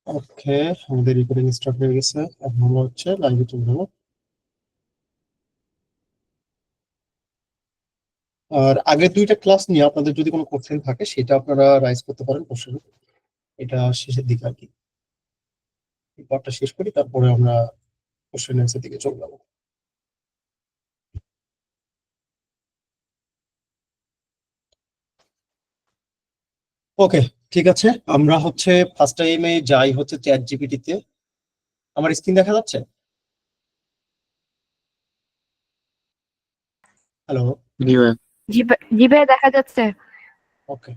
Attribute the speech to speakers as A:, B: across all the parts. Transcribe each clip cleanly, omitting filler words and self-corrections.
A: ওকে, আমাদের recording start হয়ে গেছে। এখন আমরা হচ্ছে লাইভে চলে যাবো। আর আগের দুইটা ক্লাস নিয়ে আপনাদের যদি কোনো কোশ্চেন থাকে সেটা আপনারা রাইজ করতে পারেন কোশ্চেন। এটা শেষের দিকে আর কি, এই পার্টটা শেষ করি, তারপরে আমরা কোশ্চেন অ্যান্সার দিকে চলে যাবো। ওকে, ঠিক আছে। আমরা হচ্ছে ফার্স্ট টাইমে যাই হচ্ছে চ্যাট জিপিটি তে। আমার স্ক্রিন দেখা যাচ্ছে? হ্যালো।
B: জি ভাই।
C: জি ভাই, দেখা যাচ্ছে।
A: ওকে,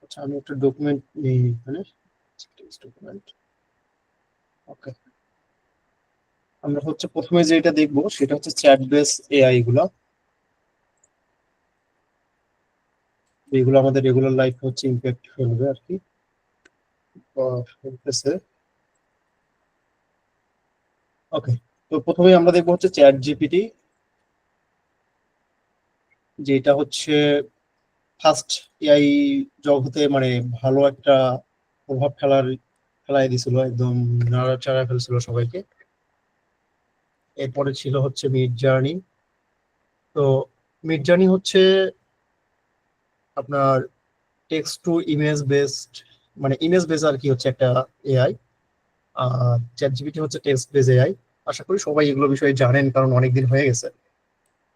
A: আচ্ছা আমি একটা ডকুমেন্ট নিই এখানে, ডকুমেন্ট। ওকে, আমরা হচ্ছে প্রথমে যেটা দেখবো সেটা হচ্ছে চ্যাট বেস এআই গুলা। এগুলো আমাদের রেগুলার লাইফ হচ্ছে ইম্প্যাক্ট ফেলবে আর কি, ফেলতেছে। ওকে, তো প্রথমে আমরা দেখবো হচ্ছে চ্যাট জিপিটি, যেটা হচ্ছে ফার্স্ট এআই জগতে মানে ভালো একটা প্রভাব ফেলাই দিছিল, একদম নাড়াচাড়া ফেলছিল সবাইকে। এরপরে ছিল হচ্ছে মিড জার্নি। তো মিড জার্নি হচ্ছে আপনার টেক্সট টু ইমেজ বেসড, মানে ইমেজ বেস আর কি, হচ্ছে একটা এআই। আর চ্যাট জিপিটি হচ্ছে টেক্সট বেস এআই। আশা করি সবাই এগুলো বিষয়ে জানেন, কারণ অনেকদিন হয়ে গেছে।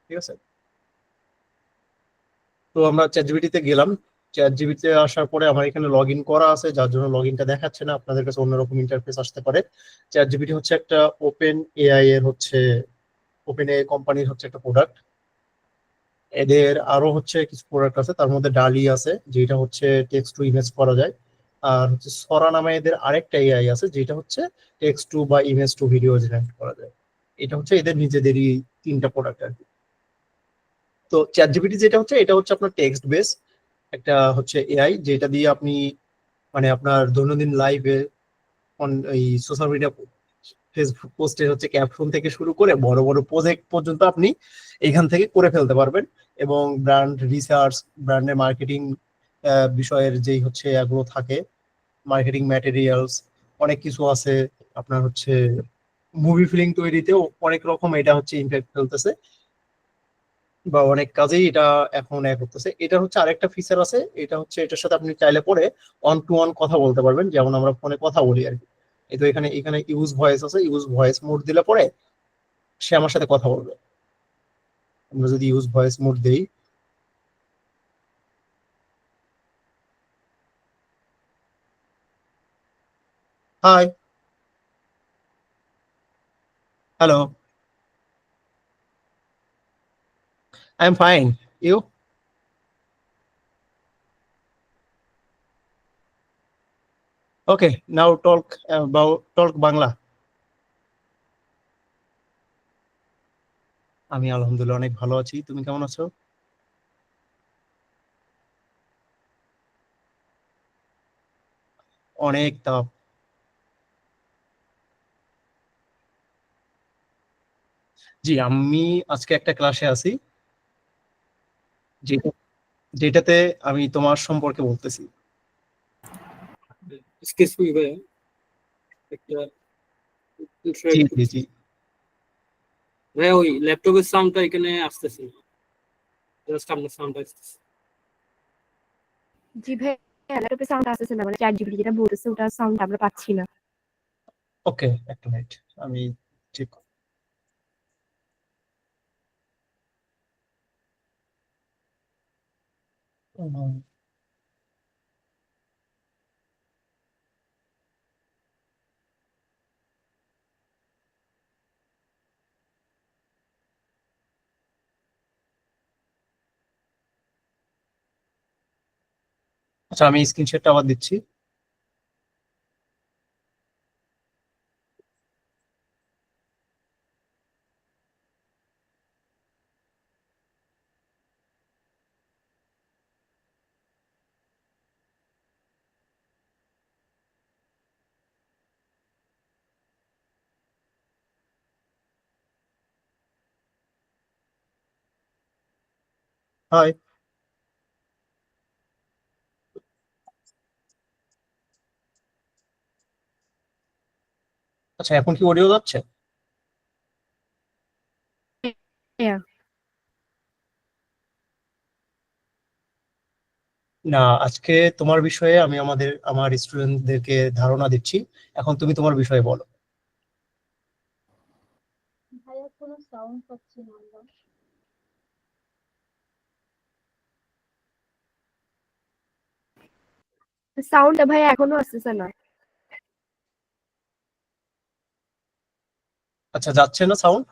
A: ঠিক আছে, তো আমরা চ্যাট জিপিটিতে গেলাম। চ্যাট জিপিটিতে আসার পরে আমার এখানে লগ ইন করা আছে, যার জন্য লগ ইনটা দেখাচ্ছে না, আপনাদের কাছে অন্যরকম ইন্টারফেস আসতে পারে। চ্যাট জিপিটি হচ্ছে একটা ওপেন এআই এর হচ্ছে, ওপেন এআই কোম্পানির হচ্ছে একটা প্রোডাক্ট। এদের আরো হচ্ছে কিছু প্রোডাক্ট আছে, তার মধ্যে ডালি আছে যেটা হচ্ছে টেক্সট টু ইমেজ করা যায়। আর হচ্ছে সরা নামে এদের আরেকটা এআই আছে যেটা হচ্ছে টেক্সট টু বা ইমেজ টু ভিডিও জেনারেট করা যায়। এটা হচ্ছে এদের নিজেদেরই তিনটা প্রোডাক্ট আর কি। তো চ্যাট জিপিটি যেটা হচ্ছে, এটা হচ্ছে আপনার টেক্সট বেস একটা হচ্ছে এআই, যেটা দিয়ে আপনি মানে আপনার দৈনন্দিন লাইফে এই সোশ্যাল মিডিয়া, ফেসবুক পোস্টে হচ্ছে ক্যাপশন থেকে শুরু করে বড় বড় প্রজেক্ট পর্যন্ত আপনি এখান থেকে করে ফেলতে পারবেন। এবং ব্র্যান্ড রিসার্চ, ব্র্যান্ডের মার্কেটিং বিষয়ের যেই হচ্ছে এগুলো থাকে, মার্কেটিং ম্যাটেরিয়ালস, অনেক কিছু আছে। আপনার হচ্ছে মুভি ফিল্ম তৈরিতেও অনেক রকম এটা হচ্ছে ইমপ্যাক্ট ফেলতেছে, বা অনেক কাজেই এটা এখন করতেছে। এটা হচ্ছে আরেকটা ফিচার আছে, এটা হচ্ছে এটার সাথে আপনি চাইলে পরে অন টু অন কথা বলতে পারবেন, যেমন আমরা ফোনে কথা বলি আর কি। এই তো এখানে এখানে ইউজ ভয়েস আছে, ইউজ ভয়েস মোড দিলে পরে সে আমার সাথে কথা বলবে। আমরা যদি ইউজ ভয়েস মোড দেই, hi, hello, I am fine, you? Okay, now talk about, talk Bangla. আমি আলহামদুলিল্লাহ অনেক ভালো আছি, তুমি কেমন আছো? অনেক তাপ। জি, আমি আজকে একটা ক্লাসে আছি, যেটা যেটাতে আমি তোমার সম্পর্কে বলতেছি।
B: এক্সকিউজ মি ভাই, একটা
A: জি
B: ইন্টারাপ্ট
A: জি
B: করছি।
A: জি।
B: ভাই ওই ল্যাপটপের সাউন্ডটা এখানে আসতেছে না, জাস্ট আপনার সাউন্ড আসতেছে।
C: জি ভাই, ল্যাপটপে সাউন্ড আসতেছে না, মানে চ্যাট জিপিটি যেটা বলতেছে ওটা সাউন্ড আমরা পাচ্ছি না।
A: ওকে, একটা মিনিট, আমি ঠিক। আচ্ছা, আমি স্ক্রিন শেয়ারটা আবার দিচ্ছি। হাই। আচ্ছা, এখন কি অডিও যাচ্ছে?
C: হ্যাঁ।
A: না, আজকে তোমার বিষয়ে আমি আমার স্টুডেন্টদেরকে ধারণা দিচ্ছি। এখন তুমি তোমার বিষয়ে বলো।
D: ভাইয়া কোনো সাউন্ড পাচ্ছি না আমরা।
C: সাউন্ড ভাইয়া এখনো আসতেছে না।
A: আচ্ছা, যাচ্ছে না সাউন্ড?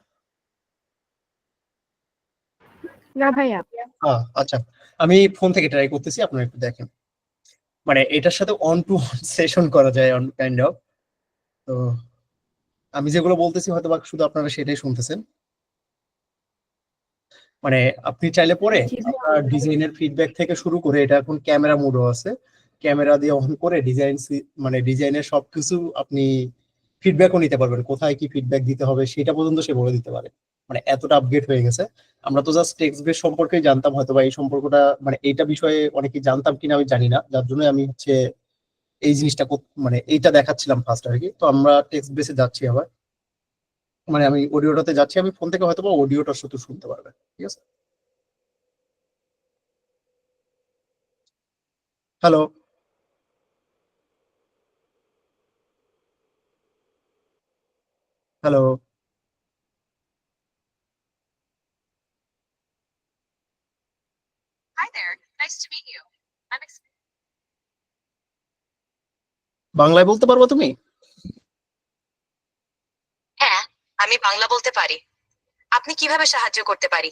C: না ভাইয়া।
A: আচ্ছা, আমি ফোন থেকে ট্রাই করতেছি, আপনারা একটু দেখেন। মানে এটার সাথে অন টু অন সেশন করা যায়, অন কাইন্ড অফ। তো আমি যেগুলো বলতেছি হয়তো বা শুধু আপনারা সেটাই শুনতেছেন। মানে আপনি চাইলে পরে
C: জি
A: আপনার ডিজাইনের ফিডব্যাক থেকে শুরু করে, এটা এখন ক্যামেরা মোডও আছে, ক্যামেরা দিয়ে অন করে মানে ডিজাইনের সবকিছু আপনি ফিডব্যাকও নিতে পারবেন, কোথায় কি ফিডব্যাক দিতে হবে সেটা পর্যন্ত সে বলে দিতে পারে। মানে এতটা আপগ্রেড হয়ে গেছে। আমরা তো জাস্ট টেক্সট বেস সম্পর্কেই জানতাম, হয়তো বা এই সম্পর্কটা মানে এইটা বিষয়ে অনেকে জানতাম কিনা আমি জানি না, যার জন্য আমি হচ্ছে এই জিনিসটা মানে এইটা দেখাচ্ছিলাম ফার্স্ট আর কি। তো আমরা টেক্সট বেসে যাচ্ছি আবার, মানে আমি অডিওটাতে যাচ্ছি, আমি ফোন থেকে হয়তো বা অডিওটা শুধু শুনতে পারবেন। ঠিক আছে, hello, hello.
E: Hi there. Nice to meet you.
A: বাংলায় বলতে পারবো তুমি?
E: হ্যাঁ, আমি বাংলা বলতে পারি। আপনি কিভাবে সাহায্য করতে পারি?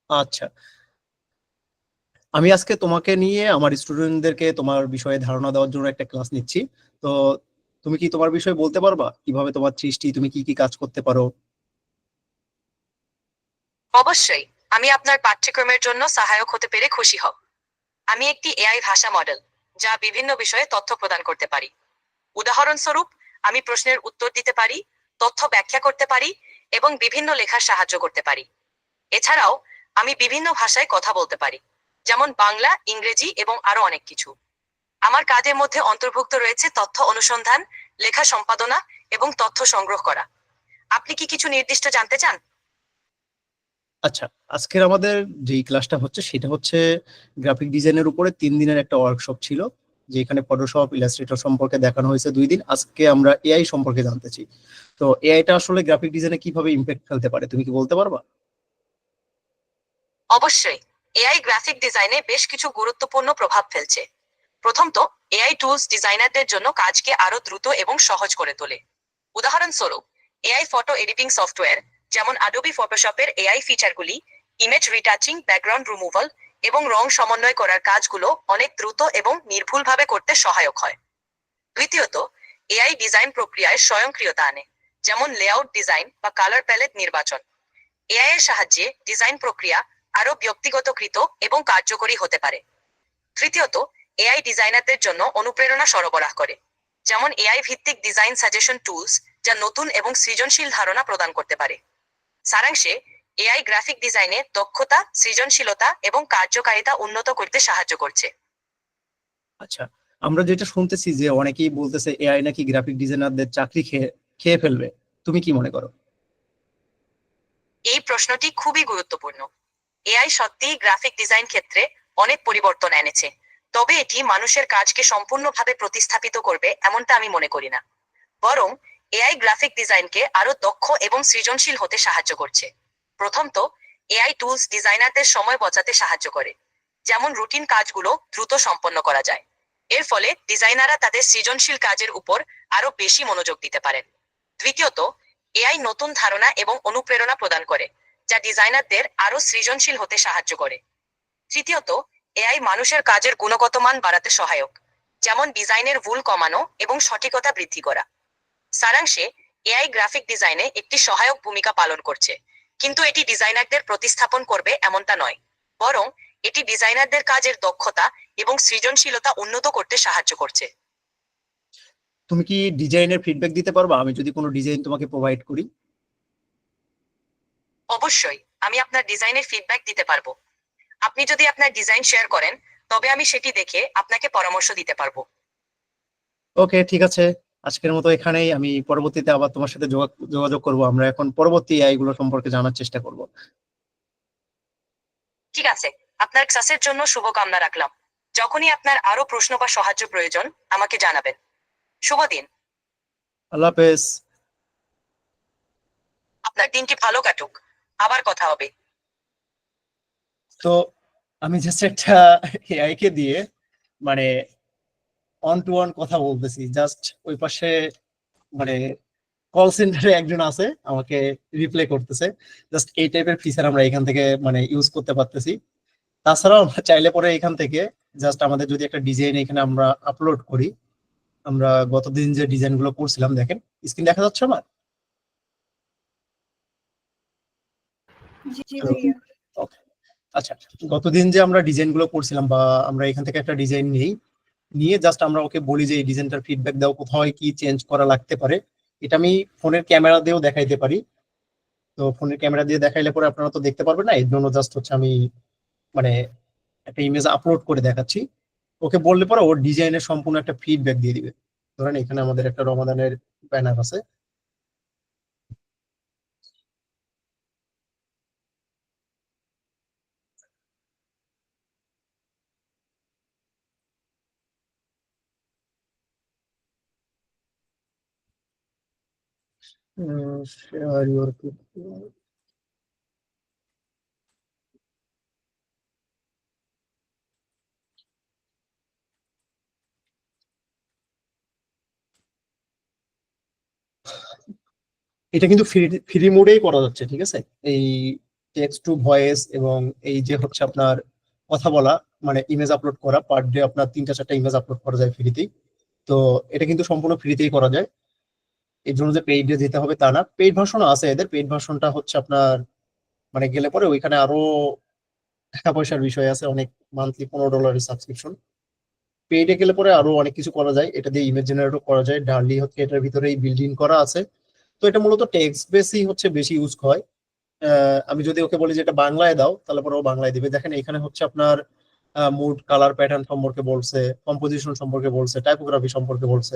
A: আচ্ছা, আমি আজকে তোমাকে নিয়ে আমার স্টুডেন্টদেরকে তোমার বিষয়ে ধারণা দেওয়ার জন্য একটা ক্লাস নিচ্ছি। তো তুমি কি তোমার বিষয়ে বলতে পারবা কিভাবে তোমার সৃষ্টি, তুমি কি কি কাজ করতে পারো?
E: অবশ্যই। আমি আপনার পাঠ্যক্রমের জন্য সহায়ক হতে পেরে খুশি হব। আমি একটি এআই ভাষা মডেল, যা বিভিন্ন বিষয়ে তথ্য প্রদান করতে পারি। উদাহরণস্বরূপ, আমি প্রশ্নের উত্তর দিতে পারি, তথ্য ব্যাখ্যা করতে পারি এবং বিভিন্ন লেখার সাহায্য করতে পারি। এছাড়াও আমি বিভিন্ন ভাষায় কথা বলতে পারি, যেমন বাংলা, ইংরেজি এবং আরো অনেক কিছু। আমার কাজের মধ্যে অন্তর্ভুক্ত রয়েছে তথ্য অনুসন্ধান, লেখা সম্পাদনা এবং তথ্য সংগ্রহ করা। আপনি কি কিছু নির্দিষ্ট জানতে চান?
A: আচ্ছা, আজকের আমাদের যে ক্লাসটা হচ্ছে সেটা হচ্ছে গ্রাফিক ডিজাইনের উপরে 3 দিনের একটা ওয়ার্কশপ ছিল, যেখানে ফটোশপ, ইলাস্ট্রেটর সম্পর্কে দেখানো হয়েছে 2 দিন। আজকে আমরা এআই সম্পর্কে জানতেছি। তো এআইটা আসলে গ্রাফিক ডিজাইনে কিভাবে ইম্প্যাক্ট ফেলতে পারে তুমি কি বলতে পারবা?
E: অবশ্যই। এআই গ্রাফিক ডিজাইনে বেশ কিছু গুরুত্বপূর্ণ প্রভাব ফেলছে। প্রথমত, এআই টুলস ডিজাইনারদের জন্য কাজকে আরো দ্রুত এবং সহজ করে তোলে। উদাহরণস্বরূপ, এআই ফটো এডিটিং সফটওয়্যার যেমন অ্যাডোবি ফটোশপের এআই ফিচারগুলি ইমেজ রিটাচিং, ব্যাকগ্রাউন্ড রিমুভাল এবং রং সমন্বয় করার কাজগুলো অনেক দ্রুত এবং নির্ভুলভাবে করতে সহায়ক হয়। দ্বিতীয়ত, এআই ডিজাইন প্রক্রিয়ায় স্বয়ংক্রিয়তা আনে, যেমন লেআউট ডিজাইন বা কালার প্যালেট নির্বাচন। এআই এর সাহায্যে ডিজাইন প্রক্রিয়া আরো ব্যক্তিগতকৃত এবং কার্যকরী হতে পারে। তৃতীয়ত, এআই ডিজাইনারদের জন্য অনুপ্রেরণা সরবরাহ করে, যেমন এআই ভিত্তিক ডিজাইন সাজেশন টুলস, যা নতুন এবং সৃজনশীল ধারণা প্রদান করতে পারে। সারাংশে, এআই গ্রাফিক ডিজাইনে দক্ষতা, সৃজনশীলতা এবং কার্যকারিতা উন্নত করতে সাহায্য করছে।
A: আচ্ছা, আমরা যেটা শুনতেছি যে অনেকেই বলতেছে এআই নাকি গ্রাফিক ডিজাইনারদের চাকরি খেয়ে খেয়ে ফেলবে, তুমি কি মনে করো?
E: এই প্রশ্নটি খুবই গুরুত্বপূর্ণ। এআই সত্যিই গ্রাফিক ডিজাইন ক্ষেত্রে অনেক পরিবর্তন এনেছে, তবে এটি মানুষের কাজকে সম্পূর্ণভাবে প্রতিস্থাপিত করবে এমনটা আমি মনে করি না। বরং এআই গ্রাফিক ডিজাইনকে আরো দক্ষ এবং সৃজনশীল হতে সাহায্য করছে। প্রথমত, এআই টুলস ডিজাইনারদের সময় বাঁচাতে সাহায্য করে, যেমন রুটিন কাজগুলো দ্রুত সম্পন্ন করা যায়। এর ফলে ডিজাইনাররা তাদের সৃজনশীল কাজের উপর আরো বেশি মনোযোগ দিতে পারেন। দ্বিতীয়ত, এআই নতুন ধারণা এবং অনুপ্রেরণা প্রদান করে, যা ডিজাইনারদের আরো সৃজনশীল হতে সাহায্য করে। তৃতীয়ত, এআই মানুষের কাজের গুণগত মান বাড়াতে সহায়ক, যেমন ডিজাইনের ভুল কমানো এবং সঠিকতা বৃদ্ধি করা। সারাংশে, এআই গ্রাফিক ডিজাইনে একটি সহায়ক ভূমিকা পালন করছে, কিন্তু এটি ডিজাইনারদের প্রতিস্থাপন করবে এমনটা নয়। বরং এটি ডিজাইনারদের কাজের দক্ষতা এবং সৃজনশীলতা উন্নত করতে সাহায্য করছে।
A: তুমি কি ডিজাইনের ফিডব্যাক দিতে পারবা আমি যদি কোনো ডিজাইন তোমাকে প্রোভাইড করি?
E: অবশ্যই, আমি আপনার ডিজাইনের ফিডব্যাক দিতে পারবো। আপনি যদি আপনার ডিজাইন শেয়ার করেন, তবে আমি সেটি দেখে আপনাকে পরামর্শ দিতে পারবো।
A: ওকে, ঠিক আছে। আজকের মতো এখানেই, আমি পরবর্তীতে আবার তোমার সাথে যোগাযোগ করব, আমরা এখন পরবর্তী এআই গুলো সম্পর্কে জানার চেষ্টা করব।
E: ঠিক আছে, আপনার ক্লাসের জন্য শুভকামনা রাখলাম। যখনই আপনার আরো প্রশ্ন বা সাহায্য প্রয়োজন আমাকে জানাবেন। শুভ দিন।
A: আল্লাহ হাফেজ।
E: আপনার দিনটি ভালো কাটুক। আবার কথা হবে।
A: তো আমি জাস্ট একটা এআই কে দিয়ে মানে অন টু অন কথা বলতেছি, জাস্ট ওই পাশে মানে কল সেন্টারে একজন আছে আমাকে রিপ্লাই করতেছে। জাস্ট এই টাইপের ফিচার আমরা এখান থেকে মানে ইউজ করতে পারতেছি। তাছাড়াও আমরা চাইলে পরে এখান থেকে জাস্ট আমাদের যদি একটা ডিজাইন এখানে আমরা আপলোড করি, আমরা গতদিন যে ডিজাইন গুলো করছিলাম, দেখেন স্ক্রিন দেখা যাচ্ছে আমার?
D: জি ভাইয়া।
A: Okay. আচ্ছা, গতদিন যে আমরা ডিজাইন গুলো করছিলাম, বা আমরা এখান থেকে একটা ডিজাইন নিয়ে জাস্ট আমরা ওকে বলি যে এই ডিজাইনটার ফিডব্যাক দাও, কোথায় কি চেঞ্জ করা লাগতে পারে। এটা আমি ফোনের ক্যামেরা দিয়েও দেখাইতে পারি। তো ফোনের ক্যামেরা দিয়ে দেখাইলে পরে আপনারা তো দেখতে পারবেন না, এর জন্য জাস্ট হচ্ছে আমি মানে একটা ইমেজ আপলোড করে দেখাচ্ছি। ওকে বললে পরে ওর ডিজাইনের সম্পূর্ণ একটা ফিডব্যাক দিয়ে দিবে। ধরেন এখানে আমাদের একটা রমাদানের ব্যানার আছে, share your picture. এটা কিন্তু ফ্রি মোডেই করা যাচ্ছে, ঠিক আছে? এই টেক্সট টু ভয়েস এবং এই যে হচ্ছে আপনার কথা বলা, মানে ইমেজ আপলোড করা, পার ডে আপনার 3-4টা ইমেজ আপলোড করা যায় ফ্রিতেই। তো এটা কিন্তু সম্পূর্ণ ফ্রিতেই করা যায়, এর জন্য যে পেইড যেতে হবে তা না। পেইড ভার্সনও আছে এদের, পেইড ভার্সনটা হচ্ছে আপনার মানে গেলে পরে ওইখানে আরো টাকা পয়সার বিষয় আছে, অনেক মান্থলি $15 সাবস্ক্রিপশন। পেইডে গেলে পরে আরো অনেক কিছু করা যায়, এটা দিয়ে ইমেজ জেনারেটও করা যায়, ডার্লি হচ্ছে এটার ভিতরেই বিল্ড ইন করা আছে। তো এটা মূলত টেক্সট বেসই হচ্ছে বেশি ইউজ হয়। আমি যদি ওকে বলি যে এটা বাংলায় দাও, তাহলে পরে ও বাংলায় দিবে। দেখেন এখানে হচ্ছে আপনার মুড, কালার প্যাটার্ন সম্পর্কে বলছে, কম্পোজিশন সম্পর্কে বলছে, টাইপোগ্রাফি সম্পর্কে বলছে,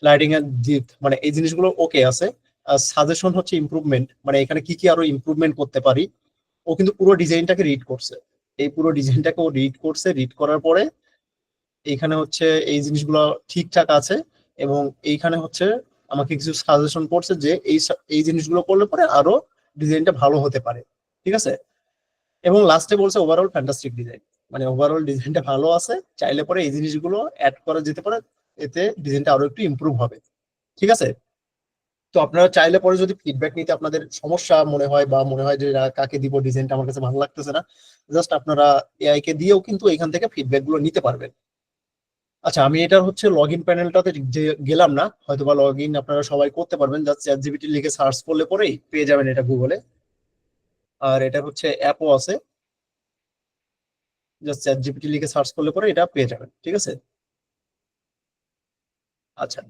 A: লাইটিং এর দিক, মানে এই জিনিসগুলো ওকে আছে। সাজেশন হচ্ছে ইমপ্রুভমেন্ট, মানে এখানে কি কি আরো ইমপ্রুভমেন্ট করতে পারি। ও কিন্তু পুরো ডিজাইনটাকে রিড করছে, এই পুরো ডিজাইনটাকে ও রিড করছে, রিড করার পরে এইখানে হচ্ছে এই জিনিসগুলো ঠিকঠাক আছে, এবং এইখানে হচ্ছে আমাকে কিছু সাজেশন করছে যে এই জিনিসগুলো করলে পরে আরো ডিজাইনটা ভালো হতে পারে, ঠিক আছে? এবং লাস্টে বলছে ওভারঅল ফ্যান্টাস্টিক ডিজাইন, মানে ওভারঅল ডিজাইনটা ভালো আছে, চাইলে পরে এই জিনিসগুলো অ্যাড করা যেতে পারে, এতে ডিজাইনটা আরো একটু ইমপ্রুভ হবে, ঠিক আছে? তো আপনারা চাইলে পরে যদি ফিডব্যাক নিতে আপনাদের সমস্যা মনে হয়, বা মনে হয় যে কাকে দিব ডিজাইনটা আমার কাছে ভালো লাগতেছে না, জাস্ট আপনারা এআই কে দিয়েও কিন্তু এখান থেকে ফিডব্যাক গুলো নিতে পারবেন। আচ্ছা, আমি এটার হচ্ছে লগ ইন প্যানেলটাতে যে গেলাম না, হয়তো বা লগ ইন আপনারা সবাই করতে পারবেন, জাস্ট চ্যাটজিপিটি লিখে সার্চ করলে পরেই পেয়ে যাবেন এটা গুগলে। আর এটা হচ্ছে অ্যাপও আছে, জাস্ট চ্যাটজিপিটি লিখে সার্চ করলে পরে এটা পেয়ে যাবেন, ঠিক আছে? আচ্ছা,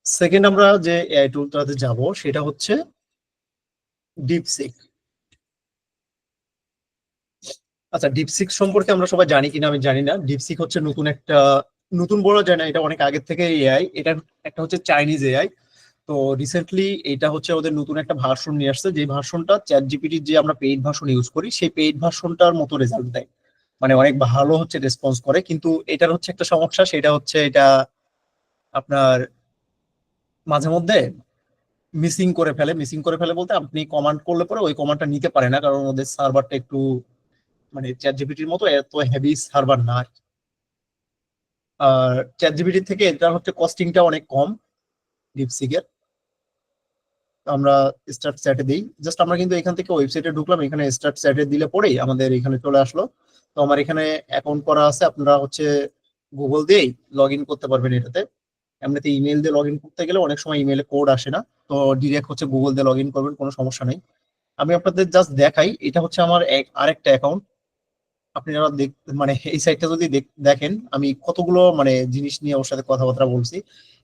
A: সেকেন্ড আমরা যে এআই টুলটাতে যাব সেটা হচ্ছে ডিপসিক। আচ্ছা, ডিপসিক সম্পর্কে আমরা সবাই জানি কিনা আমি জানি না। ডিপসিক হচ্ছে নতুন বলা যায় না, এটা অনেক আগের থেকে এআই। এটা একটা হচ্ছে চাইনিজ এআই। তো রিসেন্টলি এটা হচ্ছে ওদের নতুন একটা ভার্সন নিয়ে আসছে, যে ভার্সনটা চ্যাট জিপিটির যে আমরা পেইড ভার্সন ইউজ করি সেই পেইড ভার্সনটার মতো রেজাল্ট দেয়, মানে অনেক ভালো হচ্ছে রেসপন্স করে। কিন্তু এটার হচ্ছে একটা সমস্যা, সেটা হচ্ছে এটা আপনার মাঝে মধ্যে মিসিং করে ফেলে বলতে আপনি কমান্ড করলে পরে ওই কমান্ডটা নিতে পারে না, কারণ ওদের সার্ভারটা একটু মানে চ্যাট জিপিটির মতো এত হেভি সার্ভার না আর কি। আর চ্যাট জিপিটির থেকে এটা হচ্ছে কস্টিংটা অনেক কম ডিপসিকের। আমরা স্টার্ট চ্যাটে দিই, জাস্ট আমরা কিন্তু এখান থেকে ওয়েবসাইটে ঢুকলাম, এখানে স্টার্ট চ্যাটে দিলে পরেই আমাদের এখানে চলে আসলো। তো আমার এখানে অ্যাকাউন্ট করা আছে, আপনারা হচ্ছে গুগল দিয়েই লগ ইন করতে পারবেন এটাতে। এমনিতে ইমেল দিয়ে লগ ইন করতে গেলে অনেক সময় ইমেলে কোড আসে না, তো ডিরেক্ট হচ্ছে গুগল দিয়ে লগ ইন করবেন, কোনো সমস্যা নেই। আমি আপনাদের জাস্ট দেখাই, এটা হচ্ছে আমার আরেকটা অ্যাকাউন্ট। আপনি যারা মানে এই সাইটটা যদি দেখেন, আমি কতগুলো মানে জিনিস নিয়ে ওর সাথে কথাবার্তা বলছি,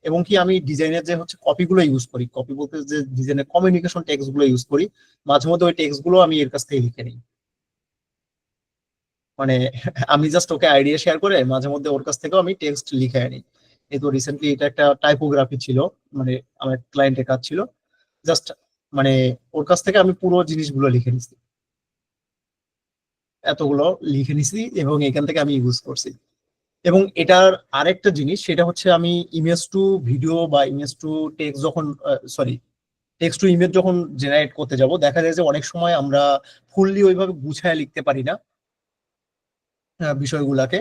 A: এবং কি আমি ডিজাইনের যে হচ্ছে কপিগুলো ইউজ করি, কপি বলতে যে ডিজাইনের কমিউনিকেশন টেক্সট গুলো ইউজ করি, মাঝে মধ্যে ওই টেক্সট গুলো আমি এর কাছ থেকে লিখে নিই। মানে আমি জাস্ট ওকে আইডিয়া শেয়ার করে মাঝে মধ্যে ওর কাছ থেকেও আমি টেক্সট লিখে আনি। এই তো রিসেন্টলি এটা একটা টাইপোগ্রাফি ছিল, মানে আমার ক্লায়েন্টের কাজ ছিল, জাস্ট মানে ওর কাছ থেকে আমি পুরো জিনিসগুলো লিখে নিছি, এতগুলো লিখে নিছি এবং এখান থেকে আমি ইউজ করছি। এবং এটার আরেকটা জিনিস সেটা হচ্ছে আমি ইমেজ টু ভিডিও বা ইমেজ টু টেক্সট যখন সরি টেক্সট টু ইমেজ যখন জেনারেট করতে যাব, দেখা যায় যে অনেক সময় আমরা ফুললি ওইভাবে গুছায় লিখতে পারি না বিষয়গুলাকে।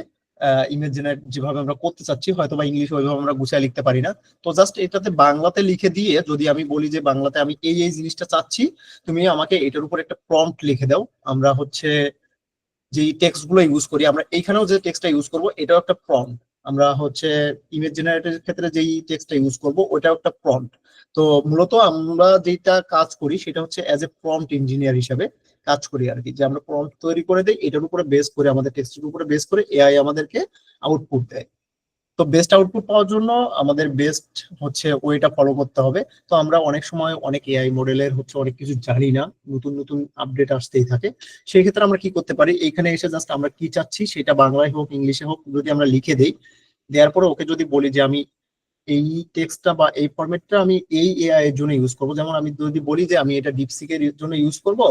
A: ইমেজ জেনারেট যেভাবে আমরা করতে চাচ্ছি হয়তো বা ইংলিশ ওইভাবে আমরা গুছায় লিখতে পারি না। তো জাস্ট এটাতে বাংলাতে লিখে দিয়ে যদি আমি বলি যে বাংলাতে আমি এই এই জিনিসটা চাচ্ছি, তুমি আমাকে এটার উপর একটা প্রম্পট লিখে দাও, আমরা হচ্ছে যে টেক্সট গুলো ইউজ করি, আমরা এইখানেও যে টেক্সটটা ইউজ করব এটাও একটা প্রম্পট। আমরা হচ্ছে ইমেজ জেনারেটরের ক্ষেত্রে যেই টেক্সটটা ইউজ করব ওটাও একটা প্রম্পট। তো মূলত আমরা যেটা কাজ করি সেটা হচ্ছে অ্যাজ এ প্রম্পট ইঞ্জিনিয়ার হিসেবে কাজ করি আর কি, যে আমরা প্রম্পট তৈরি করে দিই, এটার উপরে বেস করে আমাদের টেক্সটের উপরে বেস করে এআই আমাদেরকে আউটপুট দেয়। তো বেস্ট আউটপুট পাওয়ার জন্য আমাদের বেস্ট হচ্ছে ওইটা ফলো করতে হবে। তো আমরা অনেক সময় অনেক এআই মডেলের হচ্ছে অনেক কিছু জানি না, নতুন নতুন আপডেট আসতেই থাকে। সেই ক্ষেত্রে আমরা কি করতে পারি, এইখানে এসে জাস্ট আমরা কি চাচ্ছি সেটা বাংলায় হোক ইংলিশে হোক যদি আমরা লিখে দেই, দেওয়ার পরে ওকে যদি বলি যে আমি এই টেক্সটটা বা এই ফরম্যাটটা আমি এই এআই এর জন্য ইউজ করব, যেমন আমি যদি বলি যে আমি এটা ডিপসিকের জন্য ইউজ করব,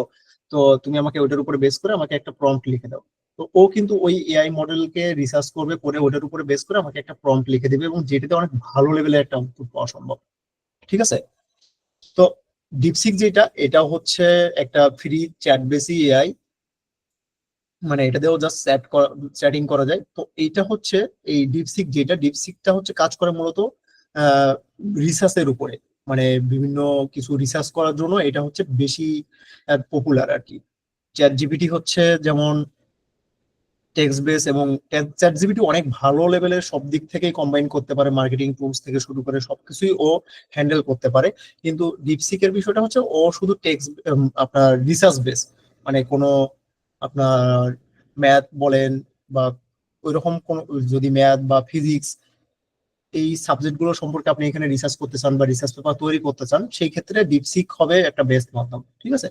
A: তো তুমি আমাকে ওটার উপরে বেস করে আমাকে একটা প্রম্পট লিখে দাও। তো ও কিন্তু ওই এআই মডেলকে রিসার্চ করবে, করে ওটার উপরে বেস করে আমাকে একটা প্রম্পট লিখে দেবে এবং যেটাতে অনেক ভালো লেভেলের একটা আউটপুট পাওয়া সম্ভব। ঠিক আছে? তো ডিপসিক যেটা, এটা হচ্ছে একটা ফ্রি চ্যাট বেসি এআই, মানে এটা দিয়েও জাস্ট চ্যাটিং করা যায়। তো এইটা হচ্ছে এই ডিপসিক যেটা, ডিপসিকটা হচ্ছে কাজ করে মূলত রিসার্চের উপরে, মানে বিভিন্ন কিছু রিসার্চ করার জন্য এটা হচ্ছে বেশি পপুলার আর কি। চ্যাট জিপিটি হচ্ছে যেমন টেক্সট বেস, এবং চ্যাট জিপিটি অনেক ভালো লেভেলের সব দিক থেকেই কম্বাইন করতে পারে, মার্কেটিং টুলস থেকে শুরু করে সবকিছুই ও হ্যান্ডেল করতে পারে। কিন্তু ডিপসিকের বিষয়টা হচ্ছে ও শুধু টেক্সট আপনার রিসার্চ বেস, মানে কোনো আপনার ম্যাথ বলেন বা ওইরকম কোন, যদি ম্যাথ বা ফিজিক্স এই সাবজেক্ট গুলো সম্পর্কে আপনি এখানে রিসার্চ করতে চান বা রিসার্চ পেপার তৈরি করতে চান, সেই ক্ষেত্রে ডিপসিক হবে একটা বেস্ট মাধ্যম। ঠিক আছে?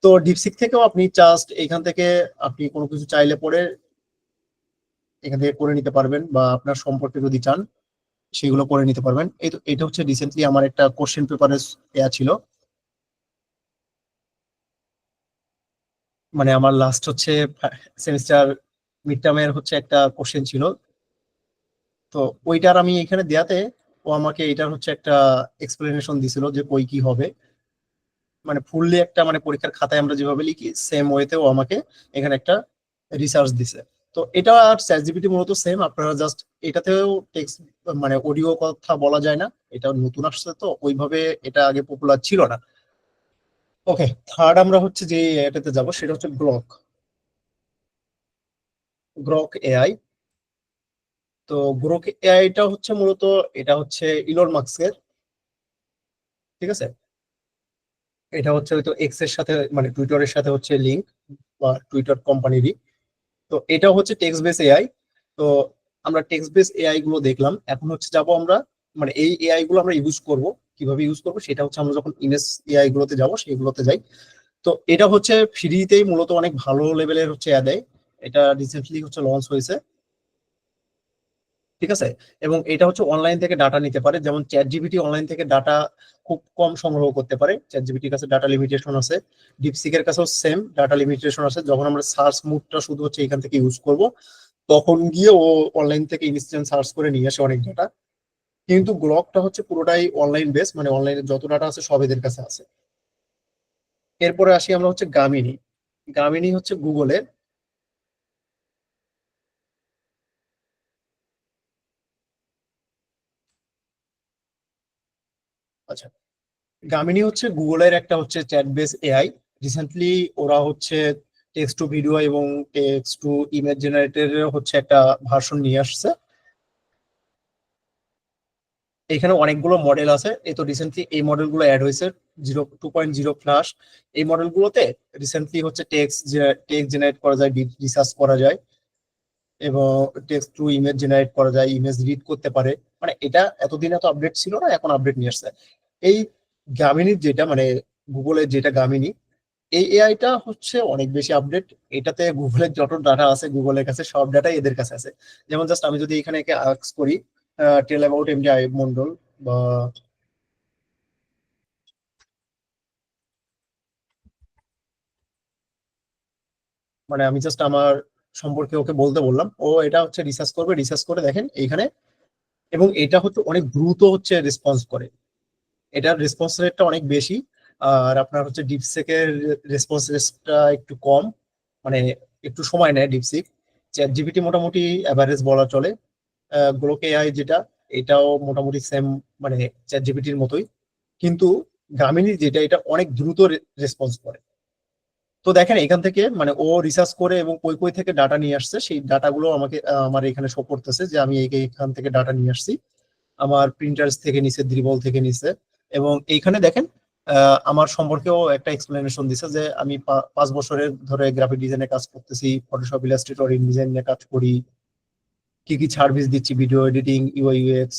A: তো ডিপসিক থেকেও আপনি জাস্ট এখান থেকে আপনি কোনো কিছু চাইলে পরে এখান থেকে করে নিতে পারবেন, বা আপনার সম্পর্কে যদি চান সেগুলো করে নিতে পারবেন। এই তো এটা হচ্ছে রিসেন্টলি আমার একটা কোশ্চেন পেপারের ইয়া ছিল, মানে আমার লাস্ট হচ্ছে সেমিস্টার মিড টার্মের হচ্ছে একটা কোশ্চেন ছিল। তো ওইটার আমি এখানে দেয়াতে ও আমাকে এটার হচ্ছে একটা এক্সপ্লেনেশন দিছিল যে কই কি হবে, মানে ফুললি একটা মানে পরীক্ষার খাতায় আমরা যেভাবে লিখি সেম ওয়েতেও আমাকে এখানে একটা রিসার্চ দিছে। তো এটা আর চ্যাট জিপিটি মূলত সেম, আপনারা জাস্ট এটাতেও টেক্সট মানে অডিও কথা বলা যায় না, এটা নতুন আসছে তো ওইভাবে এটা আগে পপুলার ছিল না। ওকে, থার্ড আমরা হচ্ছে যে এটাতে যাব সেটা হচ্ছে গ্রক, গ্রক এআই। তো গ্রক এআইটা হচ্ছে মূলত এটা হচ্ছে ইলন মাস্কের। ঠিক আছে? এটা হচ্ছে হয়তো এক্স এর সাথে মানে টুইটারের সাথে হচ্ছে লিঙ্ক, বা টুইটার কোম্পানিরই। তো এটা হচ্ছে টেক্সট বেস এআই। তো আমরা টেক্সট বেস এআই গুলো দেখলাম, এখন হচ্ছে যাব আমরা মানে এই এআই গুলো আমরা ইউজ করব, কিভাবে ইউজ করব সেটা হচ্ছে আমরা যখন ইমেজ এআই গুলোতে যাব সেইগুলোতে যাই। তো এটা হচ্ছে ফ্রিতেই মূলত অনেক ভালো লেভেলের হচ্ছে দেয়, এটা রিসেন্টলি হচ্ছে লঞ্চ হয়েছে। ঠিক আছে? এবং এটা হচ্ছে অনলাইন থেকে ডাটা নিতে পারে, যেমন চ্যাট জিপিটি অনলাইন থেকে ডাটা খুব কম সংগ্রহ করতে পারে, চ্যাট জিপিটির কাছে ডাটা লিমিটেশন আছে। ডিপসিকের কাছেও সেম ডাটা লিমিটেশন আছে, যখন আমরা সার্চ মুডটা শুধু হচ্ছে এখান থেকে ইউজ করব তখন গিয়ে ও অনলাইন থেকে ইনস্ট্যান্ট সার্চ করে নিয়ে আসে অনেক ডাটা। কিন্তু গ্রকটা হচ্ছে পুরোটাই অনলাইন বেস, মানে অনলাইনে যত ডাটা আছে সব এদের কাছে আছে। এরপরে আসি আমরা হচ্ছে গামিনী। গামিনী হচ্ছে গুগলের। আচ্ছা, গামিনী হচ্ছে গুগলের একটা হচ্ছে চ্যাট বেস এআই। রিসেন্টলি ওরা হচ্ছে টেক্সট টু ভিডিও এবং টেক্সট টু ইমেজ জেনারেটরের হচ্ছে একটা ভার্সন নিয়ে আসছে। এখানে অনেকগুলো মডেল আছে, এই তো রিসেন্টলি এই মডেলগুলো অ্যাড হয়েছে 2.0 ফ্লাশ। এই মডেলগুলোতে রিসেন্টলি হচ্ছে টেক্সট জেনারেট করা যায়, রিসার্চ করা যায়, এবং টেক্সট টু ইমেজ জেনারেট করা যায়, ইমেজ রিড করতে পারে। মানে এটা এতদিন এত আপডেট ছিল না, এখন আপডেট নিয়ে আসছে। এই গামিনীর যেটা মানে গুগলের যেটা গামিনী, এই এআইটা হচ্ছে অনেক বেশি আপডেট। এটাতে গুগলের যত ডাটা আছে গুগলের কাছে সব ডাটাই এদের কাছে আছে। যেমন জাস্ট আমি যদি এখানে একে আস্ক করি টেল অ্যাবাউট এমডি আইব মন্ডল, বা মানে আমি জাস্ট আমার সম্পর্কে ওকে বলতে বললাম, ও এটা হচ্ছে রিসার্চ করবে, রিসার্চ করে দেখেন এইখানে, এবং এটা হচ্ছে অনেক দ্রুত হচ্ছে রেসপন্স করে, এটার রেসপন্স রেটটা অনেক বেশি। আর আপনার হচ্ছে ডিপসেকের রেসপন্স রেটটা একটু কম, মানে একটু সময় নেয় ডিপসিক। চ্যাট জিপিটি মোটামুটি অ্যাভারেজ বলা চলে। গ্লোক এআই যেটা, এটাও মোটামুটি সেম, মানে চ্যাট জিপিটির মতোই। কিন্তু গ্রামীণী যেটা, এটা অনেক দ্রুত রেসপন্স করে। তো দেখেন এখান থেকে মানে ও রিসার্চ করে এবং কই কই থেকে ডাটা নিয়ে আসছে, সেই ডাটাগুলো আমাকে আমার এখানে শো করতেছে যে আমি এখান থেকে ডাটা নিয়ে আসছি। আমার প্রিন্টার্স থেকে নিছে, দ্রিবল থেকে নিছে। এবং এইখানে দেখেন আমার সম্পর্কেও একটা এক্সপ্লেনেশন দিছে যে আমি 5 বছরের ধরে গ্রাফিক ডিজাইনে কাজ করতেছি, ফটোশপ, ইলাস্ট্রেটর, ইনডিজাইন নিয়ে কাজ করি, কি কি সার্ভিস দিচ্ছি, video editing, UI UX,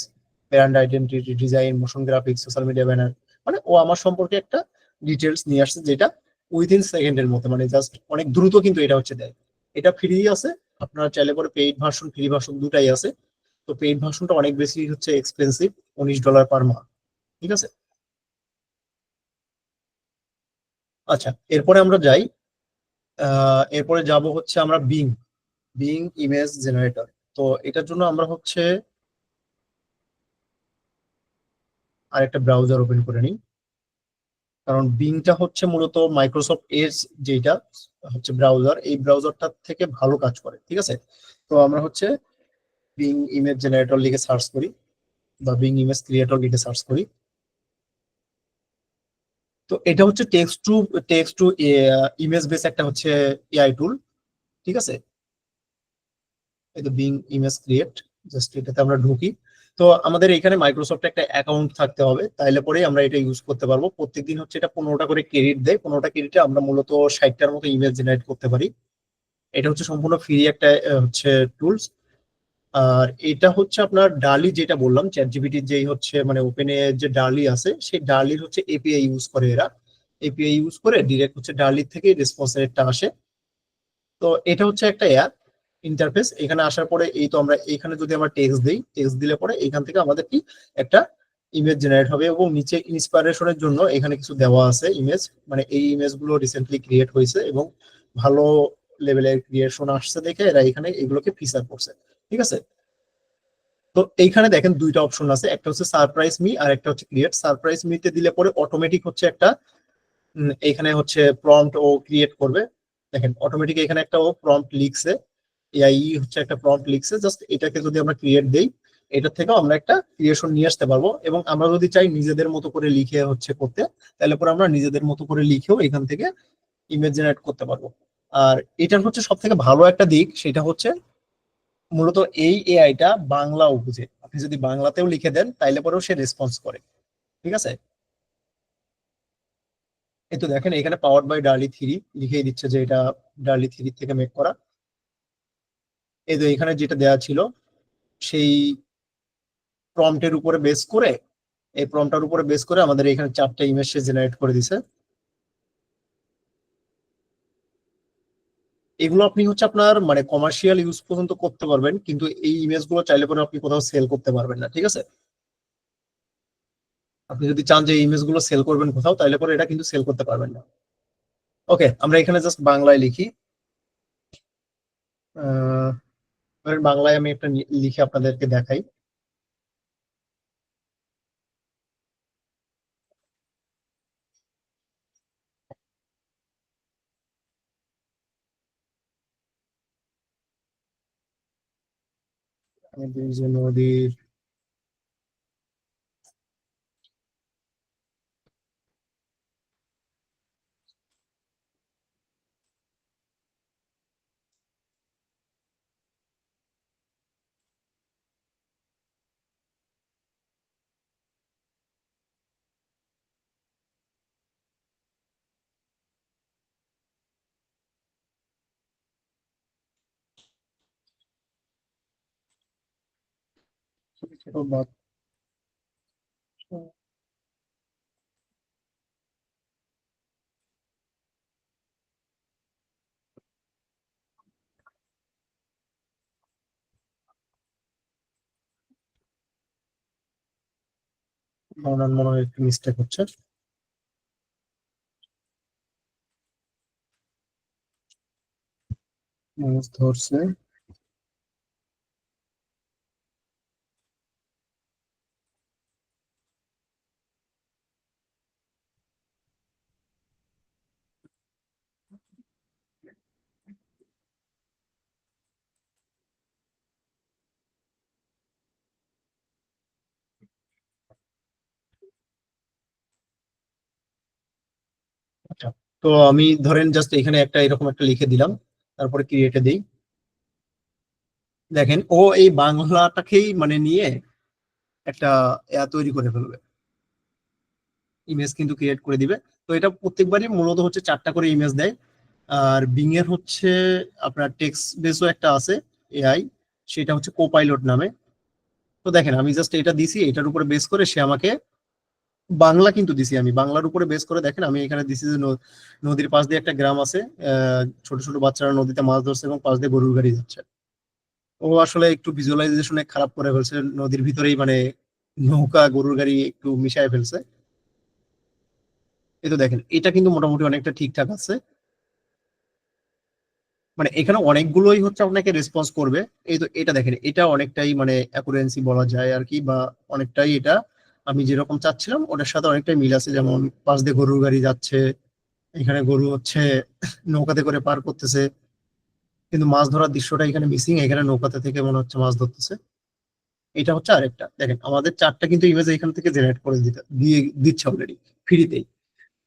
A: brand identity design, motion graphics, social media banner. মানে ও আমার সম্পর্কে একটা ডিটেলস নিয়ে আসছে, যেটা উইদিন সেকেন্ডের মধ্যে, মানে জাস্ট অনেক দ্রুত কিন্তু এটা হচ্ছে দেয়। এটা ফ্রি আছে, আপনারা চাইলে পরে পেইড ভার্সন, ফ্রি ভার্সন দুটাই আছে। তো পেইড ভার্সনটা অনেক বেশি হচ্ছে এক্সপেন্সিভ, $19 পার মান্থ। ঠিক আছে। আচ্ছা, এরপরে আমরা যাই, এরপরে যাব হচ্ছে আমরা বিং, বিং ইমেজ জেনারেটর। তো এটার জন্য আমরা হচ্ছে আরেকটা ব্রাউজার ওপেন করে নিই, কারণ বিংটা হচ্ছে মূলত মাইক্রোসফট এজ যেটা হচ্ছে ব্রাউজার, এই ব্রাউজারটা থেকে ভালো কাজ করে। ঠিক আছে। তো আমরা হচ্ছে বিং ইমেজ জেনারেটর লিখে সার্চ করি, বা বিং ইমেজ ক্রিয়েটর লিখে সার্চ করি। তো এটা হচ্ছে টেক্সট টু ইমেজ বেস একটা হচ্ছে এআই টুল। ঠিক আছে। এই তো বিং ইমেজ ক্রিয়েট, জাস্ট এটাতে আমরা ঢুকি। তো আমাদের এখানে মাইক্রোসফট একটা অ্যাকাউন্ট থাকতে হবে, তাইলে পরেই আমরা এটা ইউজ করতে পারবো। প্রত্যেকদিন হচ্ছে এটা 15টা করে ক্রেডিট দেয়, 15টা ক্রেডিটে আমরা মূলত 60টার মতো ইমেজ জেনারেট করতে পারি। এটা হচ্ছে সম্পূর্ণ ফ্রি একটা হচ্ছে টুলস। আর এটা হচ্ছে আপনার ডালি, যেটা বললাম চ্যাট জিপিটির যেই হচ্ছে মানে ওপেন এ যে ডালি আছে, সেই ডালির হচ্ছে এপিআই ইউজ করে এরা, এপিআই ইউজ করে ডিরেক্ট হচ্ছে ডালির থেকে রেসপন্স রেটটা আসে। তো এটা হচ্ছে একটা অ্যাপ ইন্টারফেস। এখানে আসার পরে এই তো আমরা এখানে যদি আমরা টেক্সট দিই, টেক্সট দিলে পরে এখান থেকে আমাদের কি একটা ইমেজ জেনারেট হবে, এবং নিচে ইন্সপিরেশনের জন্য এখানে কিছু দেওয়া আছে ইমেজ, মানে এই ইমেজ গুলো রিসেন্টলি ক্রিয়েট হয়েছে এবং ভালো লেভেলের ক্রিয়েশন আসছে দেখে এরা এখানে এগুলোকে ফিচার করছে। ঠিক আছে। তো এইখানে দেখেন দুইটা অপশন আছে, একটা হচ্ছে সারপ্রাইজ মি আর একটা হচ্ছে ক্রিয়েট। সারপ্রাইজ মিতে দিলে পরে অটোমেটিক হচ্ছে একটা এখানে হচ্ছে প্রম্পট ও ক্রিয়েট করবে। দেখেন অটোমেটিক এখানে একটা ও প্রম্পট লিখছে, এআই হচ্ছে একটা প্রম্পট লিখছে, জাস্ট এটাকে যদি আমরা ক্রিয়েট দেই, এটা থেকেও আমরা একটা ক্রিয়েশন নিয়ে আসতে পারবো। এবং আমরা যদি চাই নিজেদের মতো করে লিখে হচ্ছে করতে, তাহলে পরে আমরা নিজেদের মতো করে লিখেও এখান থেকে ইমেজ জেনারেট করতে পারবো। আর এটার হচ্ছে সব থেকে ভালো একটা দিক, সেটা হচ্ছে মূলত এই এআইটা বাংলাও বুঝে। আপনি যদি বাংলাতেও লিখে দেন তাইলে পরেও সে রেসপন্স করে। ঠিক আছে। এই তো দেখেন এখানে পাওয়ার্ড বাই ডার্লি থ্রি লিখেই দিচ্ছে যে এটা ডার্লি থ্রি থেকে মেক করা। এই তো এখানে যেটা দেওয়া ছিল সেই প্রম্পটের উপরে বেস করে, এই প্রম্পটার উপরে বেস করে আমাদের এখানে 4টা ইমেজ সে জেনারেট করে দিছে। এগুলো আপনি হচ্ছে আপনার মানে কমার্শিয়াল ইউজ পর্যন্ত করতে পারবেন, কিন্তু এই ইমেজ গুলো চাইলে পরে আপনি কোথাও সেল করতে পারবেন না। ঠিক আছে। আপনি যদি চান যে এই ইমেজ গুলো সেল করবেন কোথাও, তাহলে পরে এটা কিন্তু সেল করতে পারবেন না। ওকে, আমরা এখানে জাস্ট বাংলায় লিখি। ধরেন বাংলায় আমি একটা লিখে আপনাদেরকে দেখাই। আমি দিই যে নদীর ছোট ছোট বাচ্চা। বানান মনে হয় একটু মিস্টেক হচ্ছে। মাছ ধরছে, আচ্ছা। তো আমি ধরেন জাস্ট এখানে একটা এরকম একটা লিখে দিলাম, তারপরে ক্রিয়েটে দিই। দেখেন ও এই বাংলাটাকেই মানে নিয়ে একটা তৈরি করে ফেলবে, ইমেজ কিন্তু ক্রিয়েট করে দিবে। তো এটা প্রত্যেকবারই মূলত হচ্ছে 4টা করে ইমেজ দেয়। আর বিং এর হচ্ছে আপনার টেক্সট বেসও একটা আছে এআই, সেটা হচ্ছে কোপাইলট নামে। তো দেখেন আমি জাস্ট এটা দিছি, এটার উপরে বেস করে সে আমাকে বাংলা কিন্তু দিছি, আমি বাংলার উপরে বেস করে দেখেন আমি এখানে দিছি যে নদীর পাশ দিয়ে একটা গ্রাম আছে, ছোট ছোট বাচ্চারা নদীতে মাছ ধরছে এবং পাশ দিয়ে গরুর গাড়ি যাচ্ছে। ও আসলে একটু ভিজুয়ালাইজেশনে খারাপ করে ফেলছে, নদীর ভিতরেই মানে নৌকা গরুর গাড়ি একটু মিশায় ফেলছে। এই তো দেখেন এটা কিন্তু মোটামুটি অনেকটা ঠিকঠাক আছে। মানে এখানে অনেকগুলোই হচ্ছে আপনাকে রেসপন্স করবে। এই তো এটা দেখেন, এটা অনেকটাই মানে অ্যাকুরেন্সি বলা যায় আর কি, বা অনেকটাই এটা আমি যেরকম চাচ্ছিলাম ওটার সাথে অনেকটাই মিল আছে। যেমন পাশ দিয়ে গরুর গাড়ি যাচ্ছে, এখানে গরু হচ্ছে নৌকাতে করে পার করতেছে, কিন্তু মাছ ধরার দৃশ্যটা এখানে মিসিং, এখানে নৌকাতে থেকে মনে হচ্ছে মাছ ধরতেছে। এটা হচ্ছে আরেকটা, দেখেন আমাদের 4টা কিন্তু ইমেজ এখান থেকে জেনারেট করে দিচ্ছে অলরেডি ফ্রিতেই।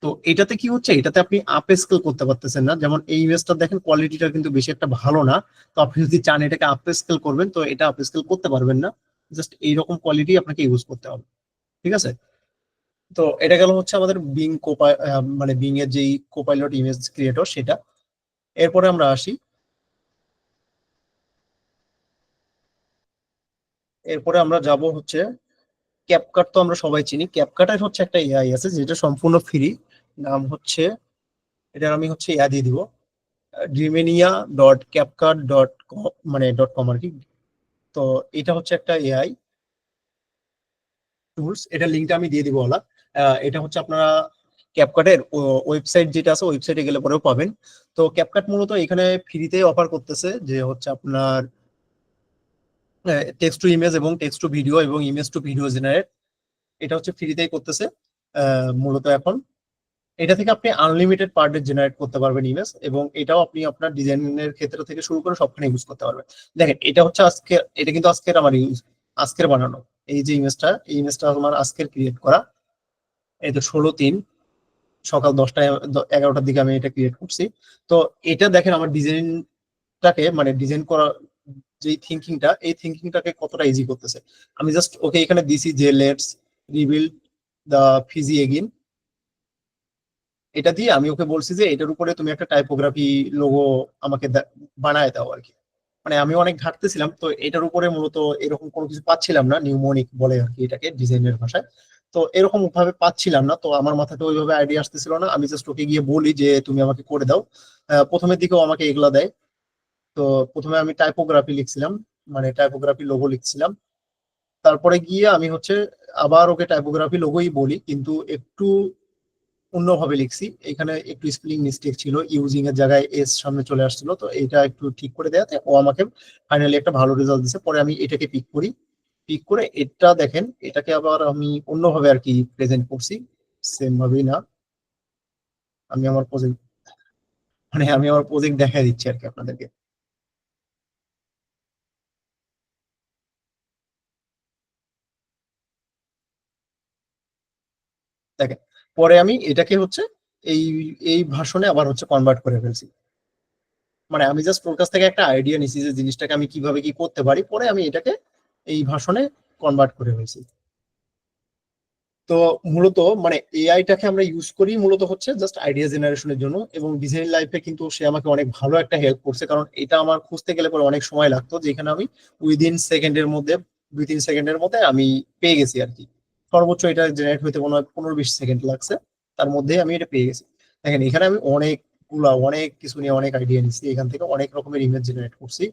A: তো এটাতে কি হচ্ছে, এটাতে আপনি আপ স্কেল করতে পারতেছেন না। যেমন এই ইমেজটা দেখেন কোয়ালিটিটা কিন্তু বেশি একটা ভালো না। তো আপনি যদি চান এটাকে আপ স্কেল করবেন, তো এটা আপ স্কেল করতে পারবেন না, জাস্ট এইরকম কোয়ালিটি আপনাকে ইউজ করতে হবে। ঠিক আছে। তো এটা গেল হচ্ছে আমাদের বিং কোপাই, মানে বিং এর যেই কোপাইলট ইমেজ ক্রিয়েটর সেটা। এরপরে আমরা আসি, এরপরে আমরা যাব হচ্ছে ক্যাপকাট। তো আমরা সবাই চিনি, ক্যাপকাটের হচ্ছে একটা এআই আছে যেটা সম্পূর্ণ ফ্রি, নাম হচ্ছে, এটার আমি হচ্ছে ইয়া দিয়ে দিব, Dreamenia.capcut.com, মানে .com আর কি। তো এটা হচ্ছে একটা এআই টুলস, এটা লিঙ্কটা আমি দিয়ে দিব ওলা। এটা হচ্ছে আপনারা ক্যাপকাটের ওয়েবসাইট যেটা আছে, ওয়েবসাইটে গেলে পরেও পাবেন। তো ক্যাপকাট মূলত এখানে ফ্রিতে অফার করতেছে যে হচ্ছে আপনার টেক্সট টু ইমেজ এবং টেক্সট টু ভিডিও এবং ইমেজ টু ভিডিও জেনারেট, এটা হচ্ছে ফ্রিতেই করতেছে মূলত এখন। এটা থেকে আপনি আনলিমিটেড পার ডে জেনারেট করতে পারবেন ইমেজ, এবং এটাও আপনি আপনার ডিজাইনের ক্ষেত্র থেকে শুরু করে সবখানে ইউজ করতে পারবেন। দেখেন এটা হচ্ছে আজকে, এটা কিন্তু আজকের আমার আজকের বানানো এই যে ইমেজটা, এই ইমেজটা আমার আজকের ক্রিয়েট করা। এই তো 16/3 সকাল 10টা 11টার দিকে আমি এটা ক্রিয়েট করছি। তো এটা দেখেন আমার ডিজাইনটাকে মানে ডিজাইন করা যে থিঙ্কিংটা, এই থিঙ্কিংটাকে কতটা ইজি করতেছে। আমি জাস্ট ওকে এখানে দিছি যে let's rebuild the Fiji again, এটা দিয়ে আমি ওকে বলছি যে এটার উপরে তুমি একটা টাইপোগ্রাফি লোগো আমাকে বানায় দাও আর কি। মানে আমি অনেক ঘাটতেছিলাম, তো এটার উপরে মূলত এরকম কোনো কিছু পাচ্ছিলাম না, নিউমোনিক বলে আর কি এটাকে ডিজাইনের ভাষায়। তো এরকম ভাবে পাচ্ছিলাম না, তো আমার মাথাতে ওইভাবে আইডিয়া আসতেছিল না। আমি জাস্ট ওকে গিয়ে বলি যে তুমি আমাকে করে দাও। প্রথমের দিকেও আমাকে এগুলা দেয়। তো প্রথমে আমি টাইপোগ্রাফি লিখছিলাম, মানে টাইপোগ্রাফি লোগো লিখছিলাম। তারপরে গিয়ে আমি হচ্ছে আবার ওকে টাইপোগ্রাফি লোগোই বলি, কিন্তু একটু অন্যভাবে লিখছি। এখানে একটু স্পেলিং মিস্টেক ছিল, ইউজিং এর জায়গায় এস সামনে চলে আসছিল। তো এটা একটু ঠিক করে দেওয়াতে ও আমাকে ফাইনালি একটা ভালো রেজাল্ট দিছে। পরে আমি এটাকে পিক করি, পিক করে এটা দেখেন, এটাকে আবার আমি অন্যভাবে আর কি প্রেজেন্ট করছি, সেম ভাবেই না। আমি আমার প্রজেক্ট, মানে আমি আমার প্রজেক্ট দেখা দিচ্ছি আর কি আপনাদেরকে। দেখেন পরে আমি এটাকে হচ্ছে এই এই ভাষণে আবার হচ্ছে কনভার্ট করে ফেলছি। মানে আমি জাস্ট ওর কাছ থেকে একটা আইডিয়া নিছি যে জিনিসটাকে আমি কিভাবে কি করতে পারি, পরে আমি এটাকে এই ভাষণে কনভার্ট করে ফেলছি। তো মূলত মানে এআইটাকে আমরা ইউজ করি মূলত হচ্ছে জাস্ট আইডিয়া জেনারেশনের জন্য, এবং ডিজাইন লাইফে কিন্তু সে আমাকে অনেক ভালো একটা হেল্প করছে। কারণ এটা আমার খুঁজতে গেলে পরে অনেক সময় লাগতো, যেখানে আমি উইদিন সেকেন্ডের মধ্যে, 2-3 সেকেন্ডের মধ্যে আমি পেয়ে গেছি আর কি। সর্বোচ্চ এটা জেনারেট হইতে মনে হয় 15-20 সেকেন্ড লাগছে, তার মধ্যে আমি এটা পেয়ে গেছি। দেখেন এখানে আমি অনেক কিছু নিয়ে অনেক আইডিয়া নিচ্ছি, এখান থেকে অনেক রকমের ইমেজ জেনারেট করছি।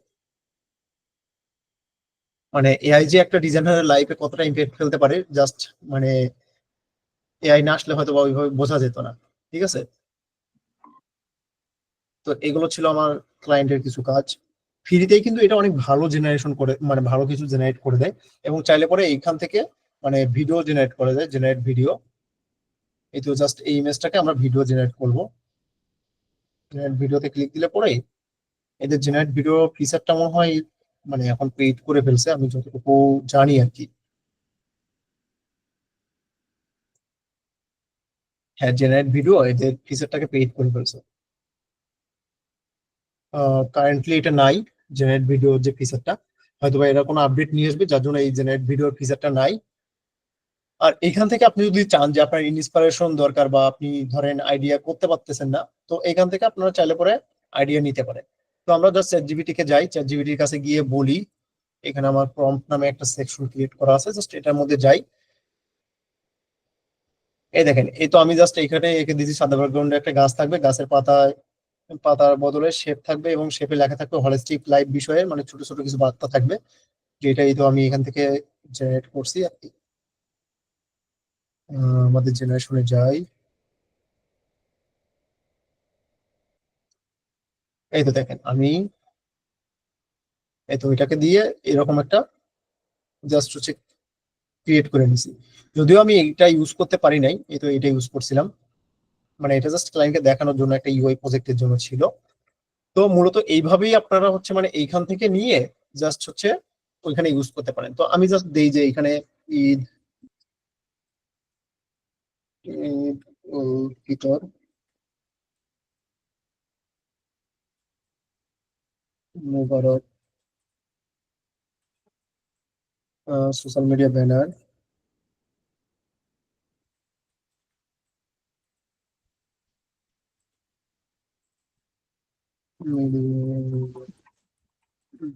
A: মানে এআই যে একটা ডিজাইনারের লাইফে কতটা ইম্প্যাক্ট ফেলতে পারে জাস্ট মানে এআই না আসলে হয়তো বা ওইভাবে বোঝা যেত না। ঠিক আছে, তো এগুলো ছিল আমার ক্লায়েন্টের কিছু কাজ। ফ্রিতেই কিন্তু এটা অনেক ভালো জেনারেশন করে, মানে ভালো কিছু জেনারেট করে দেয়, এবং চাইলে পরে এইখান থেকে মানে ভিডিও জেনারেট করে দেয়, জেনারেট ভিডিও। এই তো জাস্ট এই ইমেজটাকে আমরা ভিডিও জেনারেট করব। জেনারেট ভিডিওতে ক্লিক দিলে পরে এদের জেনারেট ভিডিও ফিচারটা মনে হয় মানে এখন পেইড করে ফেলছে, আমি যতটুকু জানি আর কি। হ্যাঁ, জেনারেট ভিডিও এদের ফিচারটাকে পেইড করে ফেলছে। কারেন্টলি এটা নাই, জেনারেট ভিডিও যে ফিচারটা, হয়তো বা এরা কোনো আপডেট নিয়ে আসবে যার জন্য এই জেনারেট ভিডিওর ফিচারটা নাই। আর এখান থেকে আপনি যদি চান যে আপনার ইন্সপিরেশন দরকার বা আপনি ধরেন আইডিয়া করতে পারতেছেন না, তো এখান থেকে আপনারা চাইলে পরে আইডিয়া নিতে পারেন। তো আমরা জাস্ট চ্যাট জিপিটি কে যাই, চ্যাট জিপিটির কাছে গিয়ে বলি, এখানে আমার প্রম্পট নামে একটা সেকশন ক্রিয়েট করা আছে, জাস্ট এটার মধ্যে যাই। এই দেখেন, এই তো আমি জাস্ট এখানে এঁকে দিয়েছি সাদা ব্যাকগ্রাউন্ডে একটা গাছ থাকবে, গাছের পাতার বদলে শেপ থাকবে এবং শেপে লেখা থাকবে হলিস্টিক লাইফ বিষয়ে, মানে ছোট ছোট কিছু বার্তা থাকবে, যেটাই তো আমি এখান থেকে জেনারেট করছি আর কি। আমাদের জেনারেশনে যাই, এই তো দেখেন আমি এই তো এটাকে দিয়ে এরকম একটা জাস্ট হচ্ছে ক্রিয়েট করে নিছি। যদিও আমি এটা ইউজ করতে পারি নাই, এই তো এটা ইউজ করছিলাম, মানে এটা জাস্ট ক্লায়েন্টকে দেখানোর জন্য, একটা ইউআই প্রজেক্টের জন্য ছিল। তো মূলত এইভাবেই আপনারা হচ্ছে মানে এইখান থেকে নিয়ে জাস্ট হচ্ছে ওইখানে ইউজ করতে পারেন। তো আমি জাস্ট দেই যে এখানে ঈদ ঈদ উল ফিতর মুবারক, social media banner,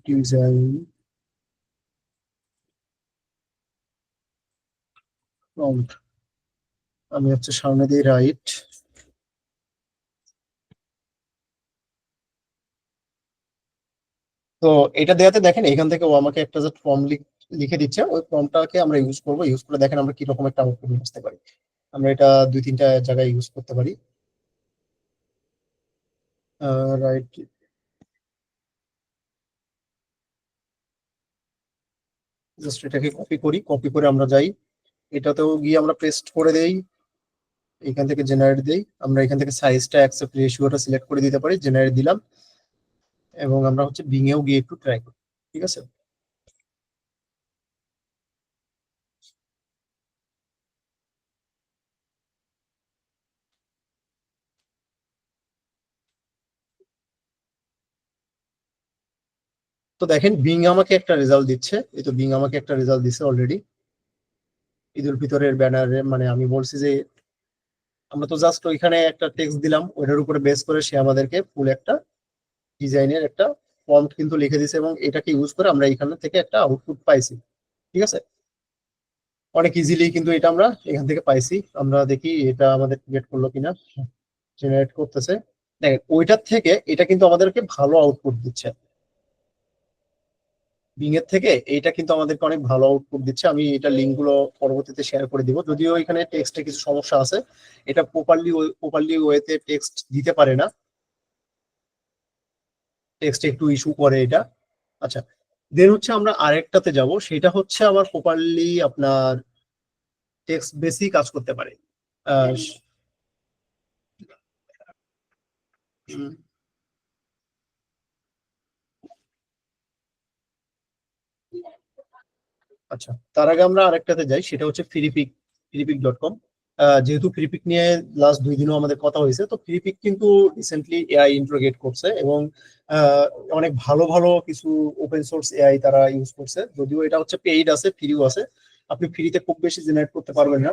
A: design, prompt, আমি হচ্ছে সামনে দিয়ে রাইট। তো এটা দেওয়াতে দেখেন এখান থেকে ও আমাকে একটা জাস্ট ফর্ম লিখে দিচ্ছে, ওই ফর্মটাকে আমরা ইউজ করবো, ইউজ করে দেখেন আমরা কিরকম একটা আউটপুট নিয়ে আসতে পারি। আমরা এটা 2-3টা জায়গায় ইউজ করতে পারি। রাইট, জাস্ট এটাকে কপি করি, কপি করে আমরা যাই, এটাতেও গিয়ে আমরা পেস্ট করে দেই, এখান থেকে জেনারেট দেই। আমরা এখান থেকে সাইজটা অ্যাকসেপ্ট রেশিওটা সিলেক্ট করে দিতে পারি, জেনারেট দিলাম, এবং আমরা হচ্ছে বিং এও গিয়ে একটু ট্রাই করি। ঠিক আছে, তো দেখেন বিং আমাকে একটা রেজাল্ট দিচ্ছে, এই তো বিং আমাকে একটা রেজাল্ট দিচ্ছে অলরেডি। ঈদ উল ফিতরের ব্যানারে, মানে আমি বলছি যে আমরা তো জাস্ট ওইখানে একটা টেক্সট দিলাম, ওইটার উপরে বেস করে সে আমাদেরকে ফুল একটা ডিজাইনের একটা প্রম্পট কিন্তু লিখে দিছে, এবং এটাকে ইউজ করে আমরা এখান থেকে একটা আউটপুট পাইছি। ঠিক আছে, অনেক ইজিলি কিন্তু এটা আমরা এখান থেকে পাইছি। আমরা দেখি এটা আমাদের ক্রিয়েট করলো কিনা, জেনারেট করতেছে। দেখেন ওইটার থেকে এটা কিন্তু আমাদেরকে ভালো আউটপুট দিচ্ছে, বিং এর থেকে এইটা কিন্তু আমাদেরকে অনেক ভালো আউটপুট দিচ্ছে। আমি এটা লিঙ্ক গুলো পরবর্তীতে শেয়ার করে দিব, যদিও এখানে টেক্সটে কিছু সমস্যা আছে, এটা প্রপারলি ওয়েতে টেক্সট দিতে পারে না, টেক্সট একটু ইস্যু করে এটা। আচ্ছা, দেন হচ্ছে আমরা আরেকটাতে যাব, সেটা হচ্ছে আবার প্রপারলি আপনার টেক্সট বেসি কাজ করতে পারে। আহ, উম, আচ্ছা, তার আগে আমরা আরেকটাতে যাই, সেটা হচ্ছে ফ্রিপিক.com। যেহেতু ফ্রিপিক নিয়ে লাস্ট 2 দিনও আমাদের কথা হয়েছে, তো ফ্রিপিক কিন্তু রিসেন্টলি এআই ইন্ট্রোগেট করছে, এবং আহ, অনেক ভালো ভালো কিছু ওপেন সোর্স এআই তারা ইউজ করছে। যদিও এটা হচ্ছে পেইড আছে, ফ্রিও আছে, আপনি ফ্রিতে খুব বেশি জেনারেট করতে পারবেন না।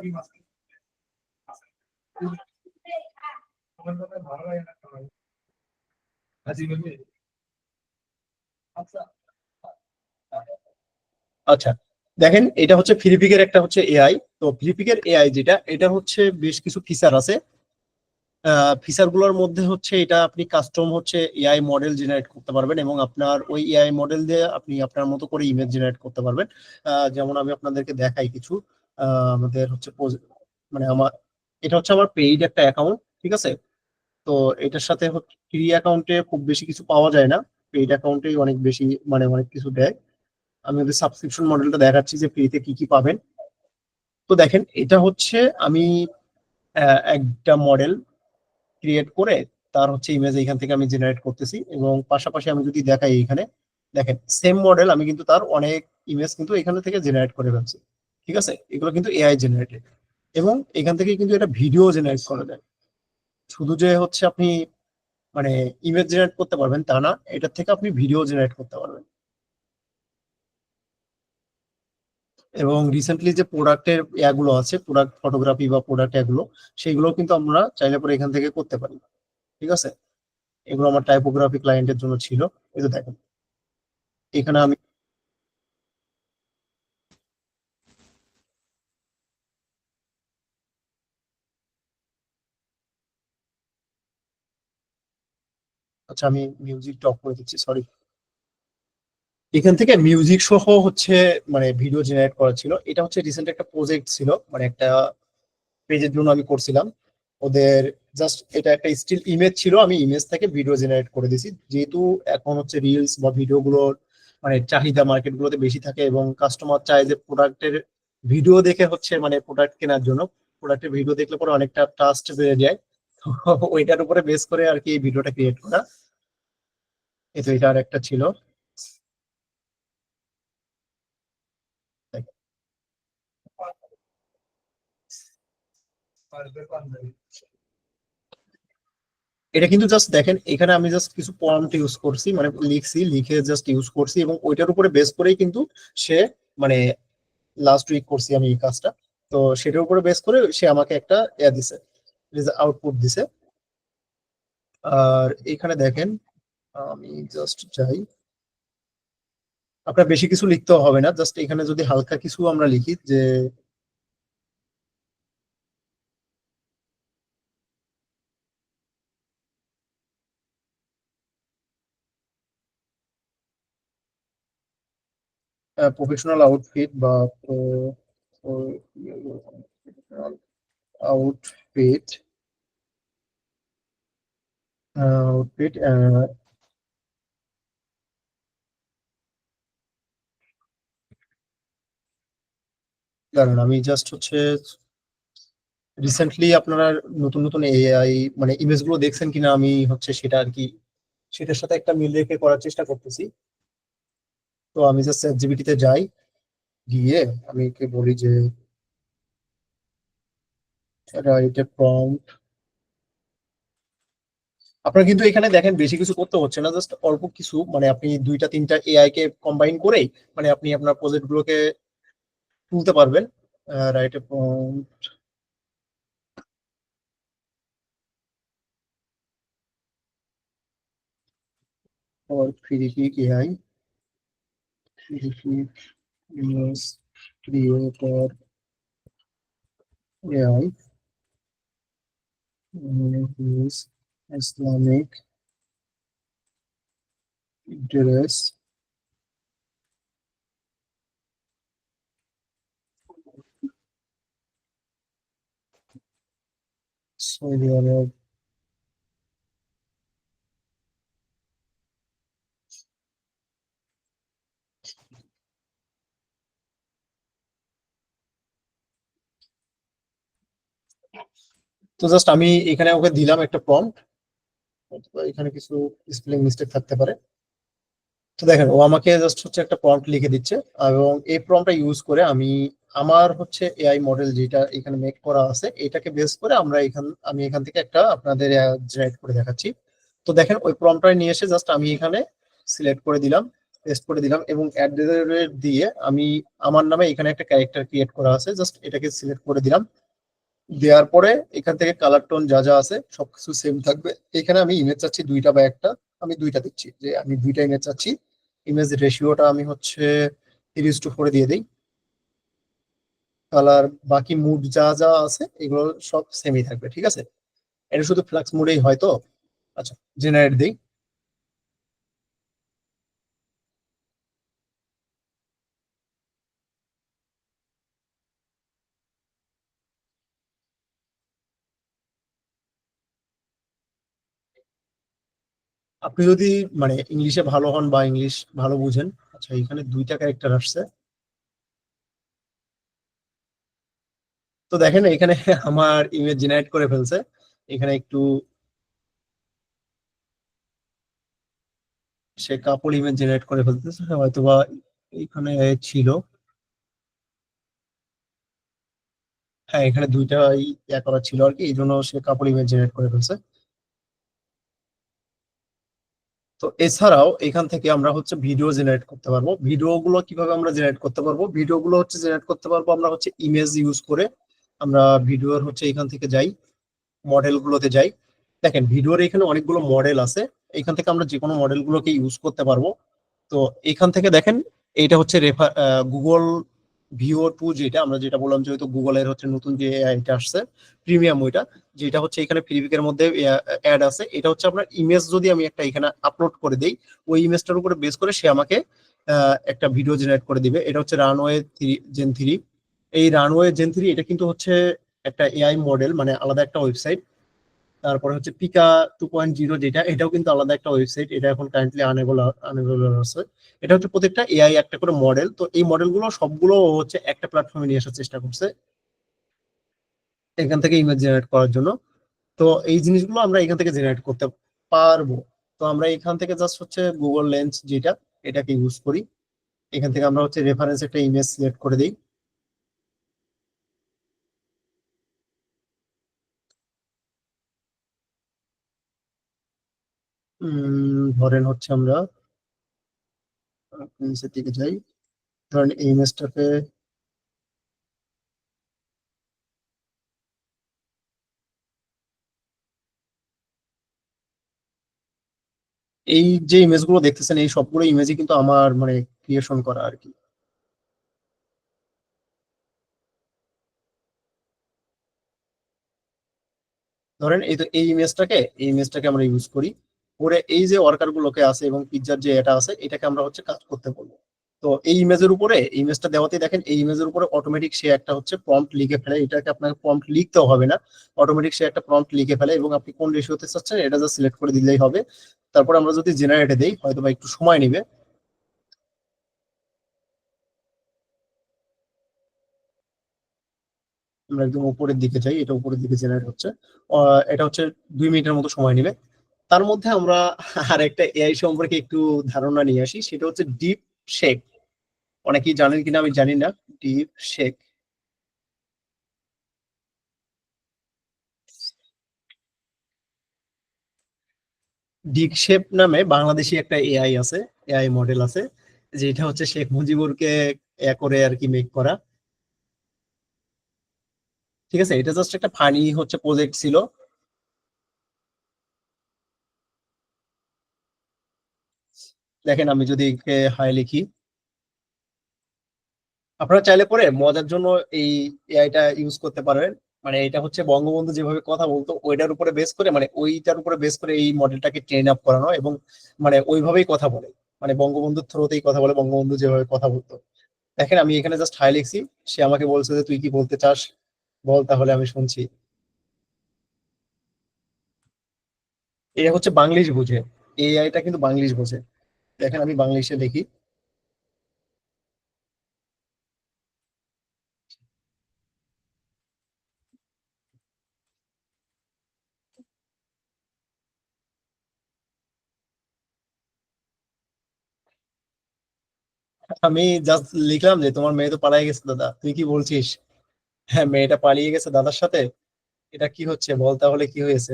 A: আচ্ছা, দেখেন এটা হচ্ছে ফ্লিপিকের একটা হচ্ছে এআই। তো ফ্লিপিকের এআই যেটা, এটা হচ্ছে বেশ কিছু ফিচার আছে। ফিচার গুলোর মধ্যে হচ্ছে এটা আপনি কাস্টম হচ্ছে এআই মডেল জেনারেট করতে পারবেন, এবং আপনার ওই এআই মডেল দিয়ে আপনি আপনার মতো করে ইমেজ জেনারেট করতে পারবেন। যেমন আমি আপনাদেরকে দেখাই কিছু। আমাদের হচ্ছে মানে এটা হচ্ছে আমার পেইড একটা অ্যাকাউন্ট, ঠিক আছে। তো এটার সাথে ফ্রি অ্যাকাউন্টে খুব বেশি কিছু পাওয়া যায় না, পেইড অ্যাকাউন্টেই অনেক বেশি মানে অনেক কিছু দেয়। আমি ওদের সাবস্ক্রিপশন মডেলটা দেখাচ্ছি যে ফ্রিতে কি কি পাবেন। তো দেখেন এটা হচ্ছে আমি একটা মডেল ক্রিয়েট করে তার হচ্ছে ইমেজ এখান থেকে আমি জেনারেট করতেছি, এবং পাশাপাশি আমি যদি দেখাই এখানে দেখেন সেম মডেল আমি কিন্তু তার অনেক ইমেজ কিন্তু এখানে থেকে জেনারেট করে ফেলছি, ঠিক আছে। এগুলো কিন্তু এআই জেনারেটেড, এবং এখান থেকে কিন্তু এটা ভিডিও জেনারেট করা যায়। শুধু যে হচ্ছে আপনি মানে ইমেজ জেনারেট করতে পারবেন তা না, এটার থেকে আপনি ভিডিও জেনারেট করতে পারবেন। এবং রিসেন্টলি যে প্রোডাক্টের ইয়াগুলো আছে, প্রোডাক্ট ফটোগ্রাফি বা প্রোডাক্ট এগুলো, সেগুলো কিন্তু আমরা চাইলে পরে এখান থেকে করতে পারি, ঠিক আছে। এগুলো আমার টাইপোগ্রাফি ক্লায়েন্টের জন্য ছিল। এই তো দেখেন এখানে আমি, আচ্ছা আমি মিউজিকটা অফ করে দিচ্ছি, সরি। এখান থেকে মিউজিক সহ হচ্ছে মানে ভিডিও জেনারেট করা ছিল। এটা হচ্ছে রিসেন্ট একটা প্রজেক্ট ছিল, মানে একটা পেজের জন্য আমি করছিলাম ওদের। জাস্ট এটা একটা স্টিল ইমেজ ছিল, আমি ইমেজ থেকে ভিডিও জেনারেট করে দিয়েছি। যেহেতু এখন হচ্ছে রিলস বা ভিডিও গুলোর মানে চাহিদা মার্কেট গুলোতে বেশি থাকে, এবং কাস্টমার চায় যে প্রোডাক্টের ভিডিও দেখে হচ্ছে মানে প্রোডাক্ট কেনার জন্য। প্রোডাক্টের ভিডিও দেখলে পরে অনেকটা ট্রাস্ট বেড়ে যায়। তো ওইটার উপরে বেস করে আর কি এই ভিডিওটা ক্রিয়েট করা। এই তো এটা আর একটা ছিল। এটা কিন্তু জাস্ট দেখেন এখানে আমি জাস্ট কিছু প্রম্পট ইউজ করছি, মানে লিখছি, লিখে জাস্ট ইউজ করছি, এবং ওইটার উপরে বেস করেই কিন্তু সে মানে লাস্ট উইক করছি আমি এই কাজটা। তো সেটার উপরে বেস করে সে আমাকে একটা ইয়া দিছে, আউটপুট দিছে। আর এখানে দেখেন আমি জাস্ট যাই, আপনার বেশি কিছু লিখতেও হবে না, জাস্ট এখানে যদি হালকা কিছু আমরা লিখি যে প্রফেশনাল আউটফিট বা আউটফিট আউটফিট কারণ আমি জাস্ট হচ্ছে রিসেন্টলি আপনারা নতুন নতুন এআই মানে ইমেজ গুলো দেখছেন কিনা, আমি হচ্ছে সেটা আর কি সেটার সাথে একটা মিল রেখে করার চেষ্টা করতেছি। তো আমি জাস্ট চ্যাট জিপিটি তে যাই, গিয়ে আমি একে বলি যে রাইট এ প্রম্পট। আপনারা কিন্তু এখানে দেখেন বেশি কিছু করতে হচ্ছে না, জাস্ট অল্প কিছু মানে আপনি দুইটা তিনটা এআই কে কম্বাইন করেই মানে আপনি আপনার প্রজেক্ট গুলোকে তুলতে পারবেন। Write a prompt for creative AI, creative image creator AI is Islamic dress, Saudi Arab. তো জাস্ট আমি এখানে ওকে দিলাম একটা প্রম্পট, এখানে কিছু স্পেলিং মিস্টেক থাকতে পারে। তো দেখেন ও আমাকে জাস্ট হচ্ছে একটা প্রম্পট লিখে দিচ্ছে, এবং এই প্রম্পটটা ইউজ করে আমি আমার হচ্ছে এআই মডেল যেটা এখানে মেক করা আছে এটাকে বেস করে আমি এখান থেকে একটা আপনাদের জেনারেট করে দেখাচ্ছি। তো দেখেন ওই প্রম্পটটা নিয়ে এসে জাস্ট আমি এখানে সিলেক্ট করে দিলাম, পেস্ট করে দিলাম, এবং অ্যাট দ্য রেট দিয়ে আমি আমার নামে এখানে একটা ক্যারেক্টার ক্রিয়েট করা আছে, জাস্ট এটাকে সিলেক্ট করে দিলাম। দেওয়ার পরে এখান থেকে কালার টোন যা যা আছে সবকিছু সেম থাকবে। এখানে আমি ইমেজ চাচ্ছি দুইটা বা একটা, আমি দুইটা দিচ্ছি যে আমি দুইটা ইমেজ চাচ্ছি। ইমেজ রেশিওটা আমি হচ্ছে 3:4 দিয়ে দিই। কালার বাকি মুড যা যা আছে এগুলো সব সেমই থাকবে, ঠিক আছে। এটা শুধু ফ্লাক্স মুডেই হয়তো। আচ্ছা জেনারেট দিই। আপনি যদি মানে ইংলিশে ভালো হন বা ইংলিশ ভালো বুঝেন, আচ্ছা এখানে দুইটা ক্যারেক্টার আসছে। তো দেখেন এখানে আমার ইমেজ জেনারেট করে ফেলছে। এখানে একটু সে কাপড় ইমেজ জেনারেট করে ফেলতেছে হয়তোবা এখানে ছিল। হ্যাঁ এখানে দুইটাই ইয়া করা ছিল আর কি, এই জন্য সে কাপড় ইমেজ জেনারেট করে ফেলছে। তো এছাড়াও এখান থেকে আমরা হচ্ছে ভিডিও জেনারেট করতে পারবো। ভিডিও গুলো কিভাবে আমরা জেনারেট করতে পারবো? ভিডিও গুলো হচ্ছে জেনারেট করতে পারবো আমরা হচ্ছে ইমেজ ইউজ করে। আমরা ভিডিওর হচ্ছে এখান থেকে যাই, মডেল গুলোতে যাই। দেখেন ভিডিওর এখানে অনেকগুলো মডেল আছে, এখান থেকে আমরা যে কোনো মডেল গুলোকে ইউজ করতে পারবো। তো এখান থেকে দেখেন এইটা হচ্ছে রেফার গুগল ভিও 2, যেটা আমরা যেটা বললাম যেহেতু গুগলের হচ্ছে নতুন যে এটা আসছে প্রিমিয়াম, ওইটা যেটা হচ্ছে এখানে ফ্রিবিকের মধ্যে অ্যাড আছে। এটা হচ্ছে আপনার ইমেজ যদি আমি একটা এখানে আপলোড করে দেই, ওই ইমেজটার উপরে বেস করে সে আমাকে একটা ভিডিও জেনারেট করে দিবে। এটা হচ্ছে রানওয়ে জেন 3। এই রানওয়ে জেন 3 এটা কিন্তু হচ্ছে একটা এআই মডেল, মানে আলাদা একটা ওয়েবসাইট। তারপরে হচ্ছে পিকা 2.0, যেটা এটাও কিন্তু আলাদা একটা ওয়েবসাইট, এটা এখন কারেন্টলি আনেবল আছে। এটা হচ্ছে প্রত্যেকটা এআই একটা করে মডেল। তো এই মডেলগুলো সবগুলো ও হচ্ছে একটা প্ল্যাটফর্মে নিয়ে আসার চেষ্টা করছে এখান থেকে ইমেজ জেনারেট করার জন্য। তো এই জিনিসগুলো আমরা এখান থেকে জেনারেট করতে পারবো। তো আমরা এখান থেকে জাস্ট হচ্ছে গুগল লেন্স যেটা, এটাকে ইউজ করি। এখান থেকে আমরা হচ্ছে রেফারেন্স একটা ইমেজ সিলেক্ট করে দিই। ধরেন হচ্ছে আমরা নিচের দিকে যাই, ধরেন এই ইমেজটাকে, এই যে ইমেজ গুলো দেখতেছেন এই সবগুলো ইমেজই কিন্তু আমার মানে ক্রিয়েশন করা আর কি। ধরেন এই তো এই ইমেজটাকে আমরা ইউজ করি করে এই যে ওয়ার্কার গুলোকে আছে এবং পিকচার যে এটা আছে এটাকে আমরা হচ্ছে কাজ করতে বলবো। তো এই ইমেজের উপরে ইমেজটা দেওয়াতে দেখেন এই ইমেজের উপরে অটোমেটিক সে একটা হচ্ছে প্রম্পট লিখে ফেলে। এটাকে আপনাকে প্রম্পট লিখতেও হবে না, অটোমেটিক সে একটা প্রম্পট লিখে ফেলে এবং আপনি কোন রেশিওতে চাচ্ছেন এটা জাস্ট সিলেক্ট করে দিলেই হবে। তারপর আমরা যদি জেনারেটে দেই হয়তো বা একটু সময় নেবে। আমরা একদম উপরের দিকে যাই, এটা উপরের দিকে জেনারেট হচ্ছে। এটা হচ্ছে 2 মিনিটের মতো সময় নেবে। তার মধ্যে আমরা আর একটা এআই সম্পর্কে একটু ধারণা নিয়ে আসি, সেটা হচ্ছে ডিপ শেক। অনেকেই জানেন কিনা আমি জানি না। ডিপ শেক, ডিপ শেপ নামে বাংলাদেশি একটা এআই আছে, এআই মডেল আছে, যেটা হচ্ছে শেখ মুজিবুরকে এ করে আর কি মেক করা। ঠিক আছে, এটা জাস্ট একটা ফানি হচ্ছে প্রজেক্ট ছিল। দেখেন আমি যদি হাই লিখি, আপনারা চাইলে পরে মজার জন্য এই এআইটা ইউজ করতে পারবেন। মানে এটা হচ্ছে বঙ্গবন্ধু যেভাবে কথা বলতো ওইটার উপরে বেস করে, মানে ওইটার উপরে বেস করে এই মডেলটাকে ট্রেন আপ করানো এবং মানে ওইভাবেই কথা বলে, মানে বঙ্গবন্ধুর থ্রুতেই কথা বলে, বঙ্গবন্ধু যেভাবে কথা বলতো। দেখেন আমি এখানে জাস্ট হাই লিখছি, সে আমাকে বলছে যে তুই কি বলতে চাস বল, তাহলে আমি শুনছি। এটা হচ্ছে বাংলিশ বুঝে, এআইটা কিন্তু বাংলিশ বোঝে। দেখেন আমি বাংলিশে দেখি। আমি জাস্ট লিখলাম যে তোমার মেয়ে তো পালিয়ে গেছে দাদা, তুই কি বলছিস? হ্যাঁ মেয়েটা পালিয়ে গেছে দাদার সাথে, এটা কি হচ্ছে বল, তাহলে কি হয়েছে?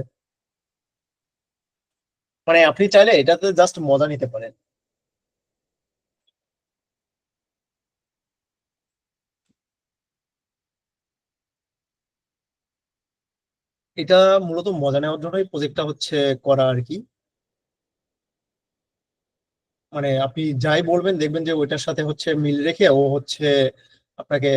A: মানে আপনি চাইলে এটাতে জাস্ট মজা নিতে পারেন। এটা মূলত মজা নেওয়ার জন্যই প্রজেক্টটা হচ্ছে করা আর কি। মানে আপনি যাই বলবেন দেখবেন যে ওইটার সাথে হচ্ছে মিল রেখে ও হচ্ছে আপনাকে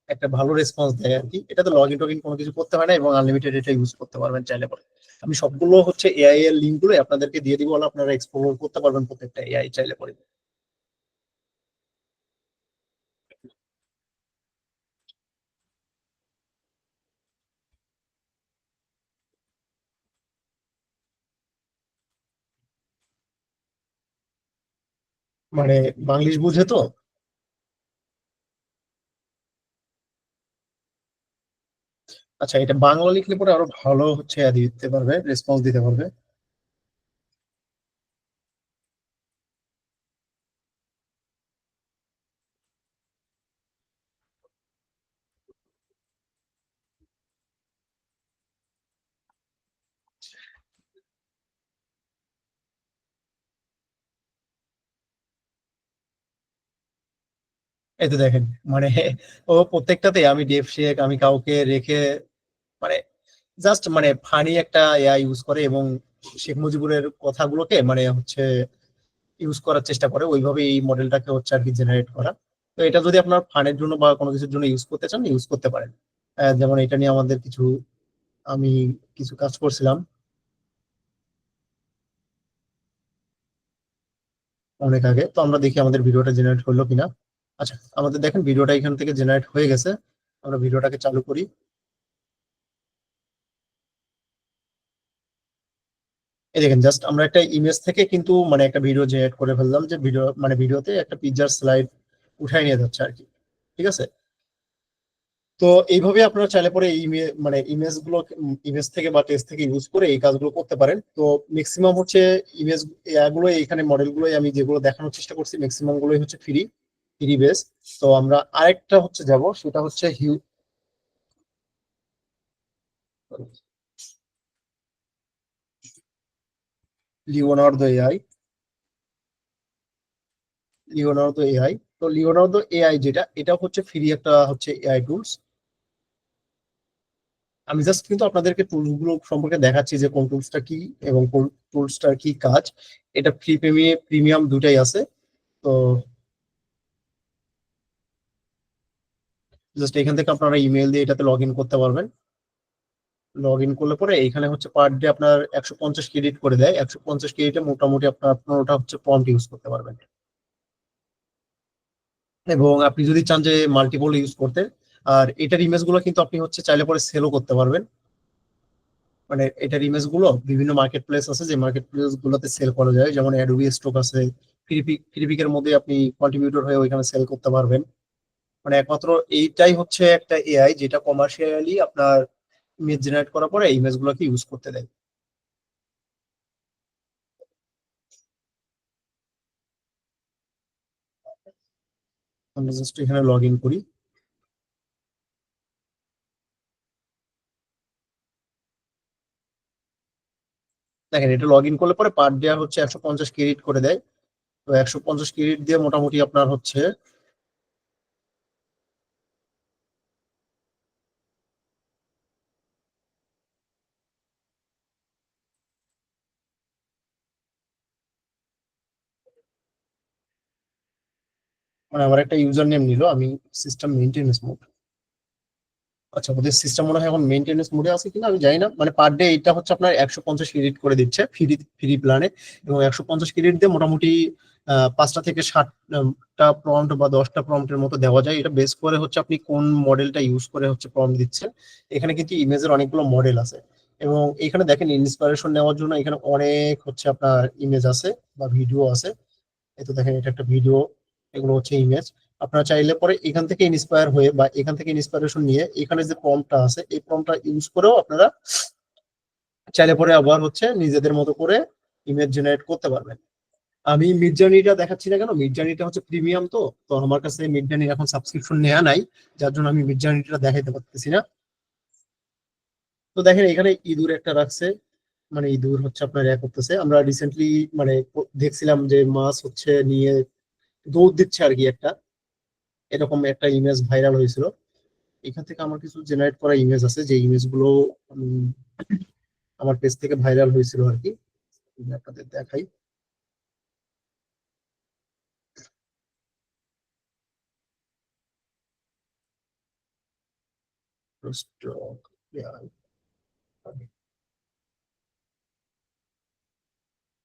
A: একটা ভালো রেসপন্স দেয় আর কি। এটাতে লগ ইন টগিন কোনো কিছু করতে হয় না এবং আনলিমিটেড এটা ইউজ করতে পারবেন চাইলে পরে। আমি সবগুলো হচ্ছে এআই এর লিঙ্ক গুলো আপনাদেরকে দিয়ে দিব, আপনারা এক্সপ্লোর করতে পারবেন প্রত্যেকটা এআই চাইলে পরে। মানে বাংলিশ বুঝে তো। আচ্ছা, এটা বাংলা লিখলে পরে আরো ভালো হচ্ছে দিতে পারবে, রেসপন্স দিতে পারবে। এই তো দেখেন, মানে ও প্রত্যেকটাতে আমি ডেভ শেখ আমি কাউকে রেখে মানে জাস্ট মানে ফানি একটা এআই ইউজ করে এবং শেখ মুজিবুরের কথাগুলোকে মানে হচ্ছে ইউজ করার চেষ্টা করে, ওইভাবে এই মডেলটাকে হচ্ছে আর কি জেনারেট করা। তো এটা যদি আপনার ফানের জন্য বা কোনো কিছুর জন্য ইউজ করতে চান ইউজ করতে পারেন। যেমন এটা নিয়ে আমাদের আমি কিছু কাজ করছিলাম অনেক আগে, তো আমরা দেখি আমাদের ভিডিওটা জেনারেট হলো কিনা। আচ্ছা, আমাদের দেখেন ভিডিওটা এখান থেকে জেনারেট হয়ে গেছে। আমরা ভিডিওটাকে চালু করি। এই দেখেন, জাস্ট আমরা একটা ইমেজ থেকে কিন্তু মানে একটা ভিডিও জেনারেট করে ফেললাম, যে ভিডিও মানে ভিডিওতে একটা পিকচার স্লাইড উঠাই নিয়ে যাচ্ছে আর কি। ঠিক আছে। তো এইভাবে আপনারা চাইলে পরে মানে ইমেজ থেকে বা টেক্সট থেকে ইউজ করে এই কাজগুলো করতে পারেন। তো ম্যাক্সিমাম হচ্ছে ইমেজ গুলো এখানে মডেলগুলো আমি যেগুলো দেখানোর চেষ্টা করছি ম্যাক্সিমাম গুলোই হচ্ছে ফ্রি বেস। তো আমরা আরেকটা হচ্ছে যাব, সেটা হচ্ছে লিওনার্দো এআই। তো লিওনার্দো এআই যেটা, এটা হচ্ছে ফ্রি একটা হচ্ছে এআই টুলস। আমি জাস্ট কিন্তু আপনাদেরকে টুলস গুলো সম্পর্কে দেখাচ্ছি যে কোন টুলসটা কি এবং কোন টুলসটার কি কাজ। এটা ফ্রি প্রিমিয়াম দুটাই আছে। তো জাস্ট এখান থেকে আপনারা ইমেল দিয়ে এটাতে লগ ইন করতে পারবেন। লগ ইন করলে পরে এখানে হচ্ছে পার ডে আপনার 150 ক্রেডিট করে দেয়। 150 ক্রেডিটে মোটামুটি আপনার ওটা হচ্ছে প্রম্পট ইউজ করতে পারবেন। এবং আপনি যদি চান যে মাল্টিপল ইউজ করতে, আর এটার ইমেজ গুলো কিন্তু আপনি হচ্ছে চাইলে পরে সেলও করতে পারবেন। মানে এটার ইমেজ গুলো বিভিন্ন মার্কেট প্লেস আছে, যে মার্কেট প্লেস গুলোতে সেল করা যায়, যেমন অ্যাডোবি স্টক আছে। ফ্রিপিকের মধ্যে আপনি কন্ট্রিবিউটর হয়ে ওইখানে সেল করতে পারবেন। মানে একমাত্র এইটাই হচ্ছে একটা এআই যেটা কমার্শিয়ালি আপনার ইমেজ জেনারেট করার পরে ইমেজ গুলোকে ইউজ করতে দেয়। আমরা জাস্ট এখানে লগ ইন করি। দেখেন, এটা লগ ইন করলে পরে পার ডে হচ্ছে 150 ক্রেডিট করে দেয়। তো 150 ক্রেডিট দিয়ে মোটামুটি আপনার হচ্ছে মানে আমার একটা ইউজার নেম নিল, আমি সিস্টেম মেনটেনেন্স মোড। আচ্ছা, ওদের সিস্টেম মনে হয় এখন মেনটেনেন্স মোডে আছে কিনা আমি জানি না। মানে পার ডে এটা হচ্ছে আপনার 150 ক্রেডিট করে দিচ্ছে ফ্রি প্ল্যানে। এবং 150 ক্রেডিট দিয়ে মোটামুটি 5টা থেকে 7টা প্রম্পট বা 10টা প্রম্পটের মতো দেওয়া যায়। এটা বেস করে হচ্ছে আপনি কোন মডেলটা ইউজ করে হচ্ছে প্রম্পট দিচ্ছেন। এখানে কিন্তু ইমেজের অনেকগুলো মডেল আছে। এবং এখানে দেখেন ইন্সপিরেশন নেওয়ার জন্য এখানে অনেক হচ্ছে আপনার ইমেজ আছে বা ভিডিও আছে। এই তো দেখেন, এটা একটা ভিডিও, এগুলো হচ্ছে ইমেজ। আপনারা চাইলে পরে এখান থেকে ইন্সপায়ার হয়ে বা এখান থেকে ইন্সপিরেশন নিয়ে এখানে যে প্রম্পটটা আছে এই প্রম্পটটা ইউজ করেও আপনারা চাইলে পরে আবার হচ্ছে নিজেদের মতো করে ইমেজ জেনারেট করতে পারবেন। আমি মিডজার্নিটা দেখাচ্ছি না কেন, মিডজার্নিটা হচ্ছে প্রিমিয়াম। তো তো আমার কাছে মিডজার্নির এখন সাবস্ক্রিপশন নেওয়া নাই, যার জন্য আমি মিডজার্নিটা দেখাইতে পারতেছি না। তো দেখেন এখানে ইঁদুর একটা রাখছে, মানে ইঁদুর হচ্ছে আপনার করতেছে। আমরা রিসেন্টলি মানে দেখছিলাম যে মাছ হচ্ছে নিয়ে দৌড় দিচ্ছে আর কি, একটা এরকম একটা ইমেজ ভাইরাল হয়েছিল। এখান থেকে আমার কিছু জেনারেট করা ইমেজ আছে, যে ইমেজ গুলো উম, আমার পেজ থেকে ভাইরাল হয়েছিল আর কি। আমি আপনাদের দেখাই। Stock, yeah.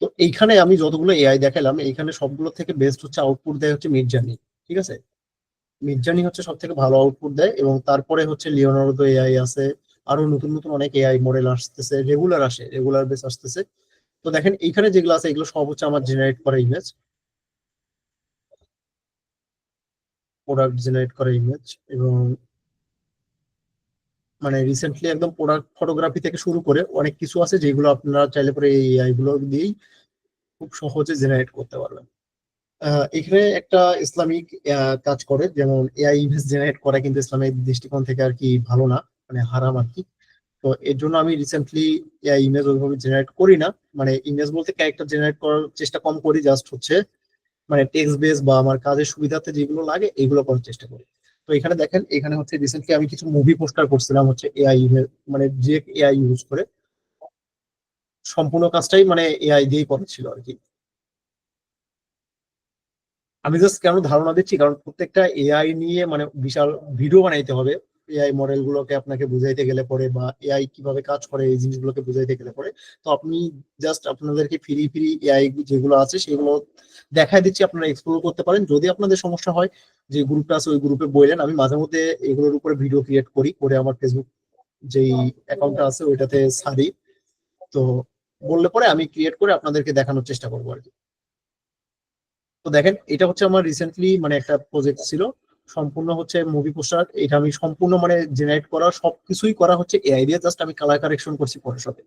A: তো এইখানে আমি যতগুলো এআই দেখালাম এইখানে সবগুলো থেকে বেস্ট হচ্ছে আউটপুট দেয় হচ্ছে মিডজার্নি। ঠিক আছে। মিডজার্নি হচ্ছে সব থেকে ভালো আউটপুট দেয়, এবং তারপরে হচ্ছে লিওনার্দো এআই আছে। আরো নতুন নতুন অনেক এআই মডেল আসতেছে, রেগুলার বেস আসতেছে। তো দেখেন এইখানে যেগুলো আছে এগুলো সব হচ্ছে আমার জেনারেট করা ইমেজ। প্রোডাক্ট জেনারেট করা ইমেজ, এবং মানে রিসেন্টলি একদম প্রোডাক্ট ফটোগ্রাফি থেকে শুরু করে অনেক কিছু আছে যেগুলো আপনারা চাইলে পরে এই এআই গুলো দিয়েই খুব সহজে জেনারেট করতে পারবেন। এখানে একটা ইসলামিক কাজ করে, যেমন এআই ইমেজ জেনারেট করা কিন্তু ইসলামিক দৃষ্টিকোণ থেকে আর কি ভালো না, মানে হারাম আর কি। তো এর জন্য আমি রিসেন্টলি এআই ইমেজ ওইভাবে জেনারেট করি না, মানে ইমেজ বলতে ক্যারেক্টার জেনারেট করার চেষ্টা কম করি, জাস্ট হচ্ছে মানে টেক্সট বেস বা আমার কাজের সুবিধাতে যেগুলো লাগে এগুলো করার চেষ্টা করি। তো এখানে দেখেন, এখানে হচ্ছে রিসেন্টলি আমি কিছু মুভি পোস্টার করছিলাম হচ্ছে এআই মানে যে এআই ইউজ করে, সম্পূর্ণ কাজটাই মানে এআই দিয়েই করেছিল আর কি। আমি জাস্ট কেন ধারণা দিচ্ছি, কারণ প্রত্যেকটা এআই নিয়ে মানে বিশাল ভিডিও বানাইতে হবে এআই মডেল গুলোকে আপনাকে বুঝাইতে গেলে পরে, বা এআই কিভাবে কাজ করে এই জিনিসগুলোকে বুঝাইতে গেলে পরে। তো আপনি জাস্ট আপনাদেরকে ফ্রি ফ্রি এআই যেগুলো আছে সেগুলো দেখাই দিচ্ছি, আপনারা এক্সপ্লোর করতে পারেন। যদি আপনাদের সমস্যা হয়, যে গ্রুপটা আছে ওই গ্রুপে বললেন, আমি মাঝে মধ্যে এগুলোর উপরে ভিডিও ক্রিয়েট করি, করে আমার ফেসবুক যেই অ্যাকাউন্টটা আছে ওইটাতে ছাড়ি। তো বললে পরে আমি ক্রিয়েট করে আপনাদেরকে দেখানোর চেষ্টা করবো আর কি। তো দেখেন, এটা হচ্ছে আমার রিসেন্টলি মানে একটা প্রজেক্ট ছিল, সম্পূর্ণ হচ্ছে মুভি পোস্টার। এটা আমি সম্পূর্ণ মানে জেনারেট করা সবকিছুই করা হচ্ছে এআই দিয়ে, জাস্ট আমি কালার কারেকশন করছি ফটোশপে।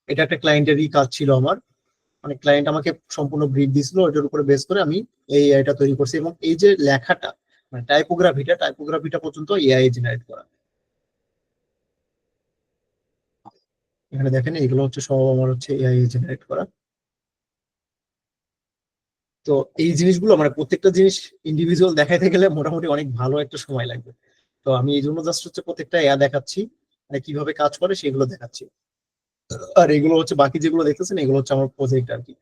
A: এটা একটা ক্লায়েন্টেরই কাজ ছিল আমার, মানে ক্লায়েন্ট আমাকে সম্পূর্ণ ব্রিফ দিয়েছিল, এটার উপরে বেস করে আমি এই এআইটা তৈরি করছি। এবং এই যে লেখাটা মানে টাইপোগ্রাফিটা পর্যন্ত এআই জেনারেট করা। এখানে দেখেন এগুলো হচ্ছে সব আমার হচ্ছে এআই জেনারেট করা। তো এই জিনিসগুলো মানে প্রত্যেকটা জিনিস ইন্ডিভিজুয়াল দেখাইতে গেলে মোটামুটি অনেক ভালো একটা সময় লাগবে। তো আমি এই জন্য জাস্ট হচ্ছে প্রত্যেকটা এয়া দেখাচ্ছি, মানে কিভাবে কাজ করে সেগুলো দেখাচ্ছি। আর এগুলো হচ্ছে বাকি যেগুলো দেখতেছেন এগুলো হচ্ছে আমার প্রজেক্ট আর কি।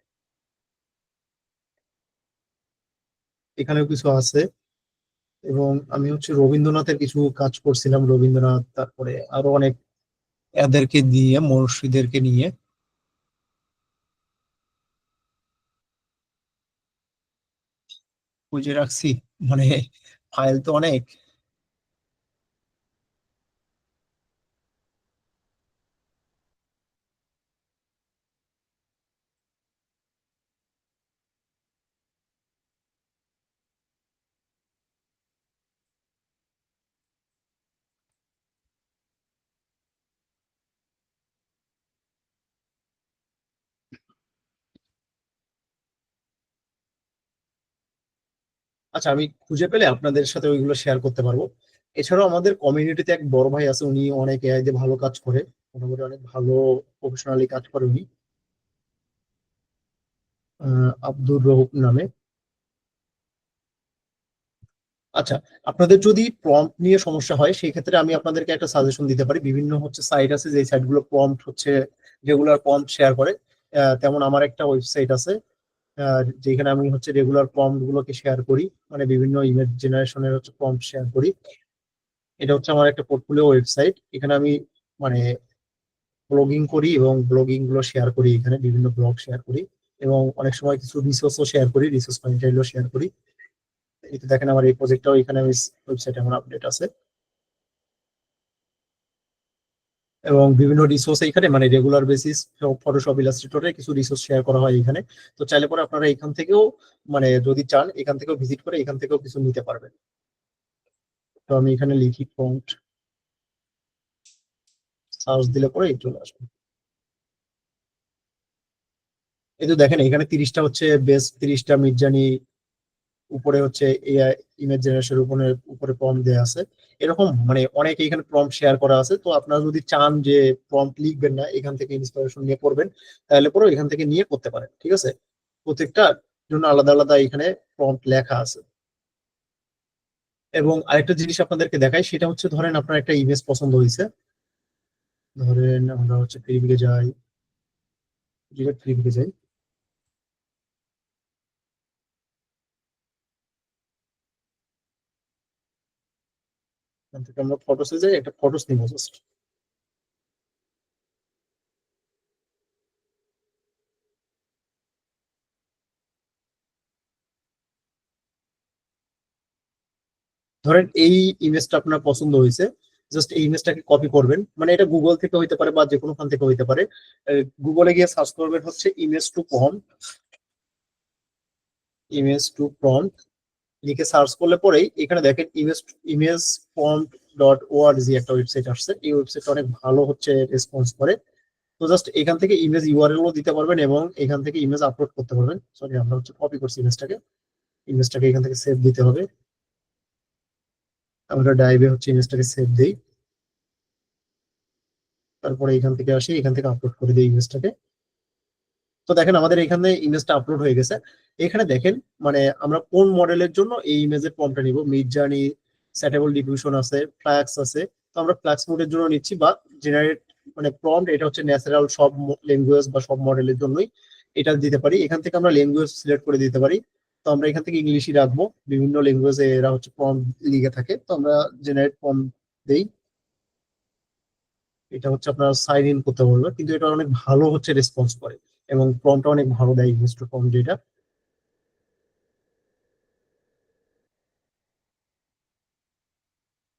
A: এখানেও কিছু আছে, এবং আমি হচ্ছে রবীন্দ্রনাথের কিছু কাজ করছিলাম, রবীন্দ্রনাথ, তারপরে আরো অনেক এদেরকে নিয়ে, মনীষীদেরকে নিয়ে। খুঁজে রাখছি, মানে ফাইল তো অনেক। আচ্ছা, আমি খুঁজে পেলে আপনাদের সাথে ওইগুলো শেয়ার করতে পারবো। এছাড়াও আমাদের কমিউনিটিতে এক বড় ভাই আছে, উনি অনেক এআই দিয়ে ভালো কাজ করে, মোটামুটি অনেক ভালো প্রফেশনালি কাজ করে উনি, আব্দুর রউফ নামে। আচ্ছা, আপনাদের যদি প্রম্পট নিয়ে সমস্যা হয় সেই ক্ষেত্রে আমি আপনাদেরকে একটা সাজেশন দিতে পারি। বিভিন্ন হচ্ছে সাইট আছে, যে সাইটগুলো প্রম্পট হচ্ছে রেগুলার প্রম্পট শেয়ার করে। তেমন আমার একটা ওয়েবসাইট আছে, যেখানে আমি হচ্ছে রেগুলার প্রম্পট গুলোকে শেয়ার করি, মানে বিভিন্ন ইমেজ জেনারেশনের হচ্ছে প্রম্পট শেয়ার করি। এটা হচ্ছে আমার একটা পোর্টফোলিও ওয়েবসাইট, এখানে আমি মানে ব্লগিং করি এবং ব্লগিং গুলো শেয়ার করি, এখানে বিভিন্ন ব্লগ শেয়ার করি, এবং অনেক সময় কিছু রিসোর্সও শেয়ার করি, রিসোর্স ম্যাটেরিয়ালও শেয়ার করি। এই তো দেখেন আমার এই প্রজেক্টটাও এখানে আমি ওয়েবসাইটে আমার আপডেট আছে, এবং বিভিন্ন রিসোর্স এখানে মানে রেগুলার বেসিস ফটোশপ ইলাস্ট্রেটরে কিছু রিসোর্স শেয়ার করা হয় এখানে। তো চাইলে পরে আপনারা এখান থেকেও মানে যদি চান এখান থেকেও ভিজিট করে এখান থেকেও কিছু নিতে পারবেন। তো আমি এখানে লিখি প্রম্পট, সার্চ দিলে পরে এই চলে আসবে। এই তো দেখেন এখানে 30টা হচ্ছে বেস্ট 30টা মিডজার্নি, উপরে হচ্ছে এআই ইমেজ জেনারেশনের উপরে উপরে প্রম্পট দেওয়া আছে। এরকম মানে অনেক এখানে প্রম্পট শেয়ার করা আছে। তো আপনারা যদি চান যে প্রম্পট লিখবেন না, এখান থেকে ইন্সপিরেশন নিয়ে করবেন, তাহলে পরে এখান থেকে নিয়ে করতে পারেন, ঠিক আছে। প্রত্যেকটা জন্য আলাদা আলাদা এখানে প্রম্পট লেখা আছে। এবং আরেকটা জিনিস আপনাদেরকে দেখাই, সেটা হচ্ছে ধরেন আপনার একটা ইমেজ পছন্দ হয়েছে, ধরেন আমরা হচ্ছে ফেসবুকে যাই, ফেসবুকে যাই, এখান থেকে আমরা ফটোসে যাই, একটা ফটোস নিব জাস্ট। ধরেন এই ইমেজটা আপনার পছন্দ হয়েছে, জাস্ট এই ইমেজটাকে কপি করবেন, মানে এটা গুগল থেকে হইতে পারে বা যে কোনো খান থেকে হইতে পারে। গুগলে গিয়ে সার্চ করবেন হচ্ছে image to prompt, image to prompt, লিখে সার্চ করলে পরেই এখানে দেখেন ইমেজ ফন্ট .org একটা ওয়েবসাইট আসছে। এই ওয়েবসাইটটা অনেক ভালো হচ্ছে রেসপন্স করে। তো জাস্ট এখান থেকে ইমেজ ইউআরএল ও দিতে পারবেন এবং এখান থেকে ইমেজ আপলোড করতে পারবেন। সরি, আমরা হচ্ছে কপি করছি ইমেজটাকে এখান থেকে সেভ দিতে হবে। আমরা ড্রাইভে হচ্ছে ইমেজটাকে সেভ দিই, তারপরে এখান থেকে আসি, এখান থেকে আপলোড করে দিই ইমেজটাকে। তো দেখেন আমাদের এখানে ইমেজটা আপলোড হয়ে গেছে। এখানে দেখেন মানে আমরা কোন মডেলের জন্য এই ইমেজের ফর্মটা নিব। মিড জার্নি, সেটেবল ডিফিউশন আছে, ফ্ল্যাক্স আছে। তো আমরা ফ্ল্যাক্স মোডের জন্য নিচ্ছি, বা জেনারেট মানে প্রম্পট এটা হচ্ছে ন্যাচারাল সব ল্যাঙ্গুয়েজ বা সব মডেলের জন্যই এটা দিতে পারি। এখান থেকে আমরা ল্যাঙ্গুয়েজ সিলেক্ট করে দিতে পারি। তো আমরা এখান থেকে ইংলিশই রাখবো, বিভিন্ন ল্যাঙ্গুয়েজে এরা হচ্ছে প্রম্পট লিখে থাকে। তো আমরা জেনারেট প্রম্পট দেই। এটা হচ্ছে আপনার সাইন ইন করতে বলবে, কিন্তু এটা অনেক ভালো হচ্ছে রেসপন্স করে এবং প্রম্পটটা অনেক ভালো দেয় ইমেজ টু প্রম্পট যেটা।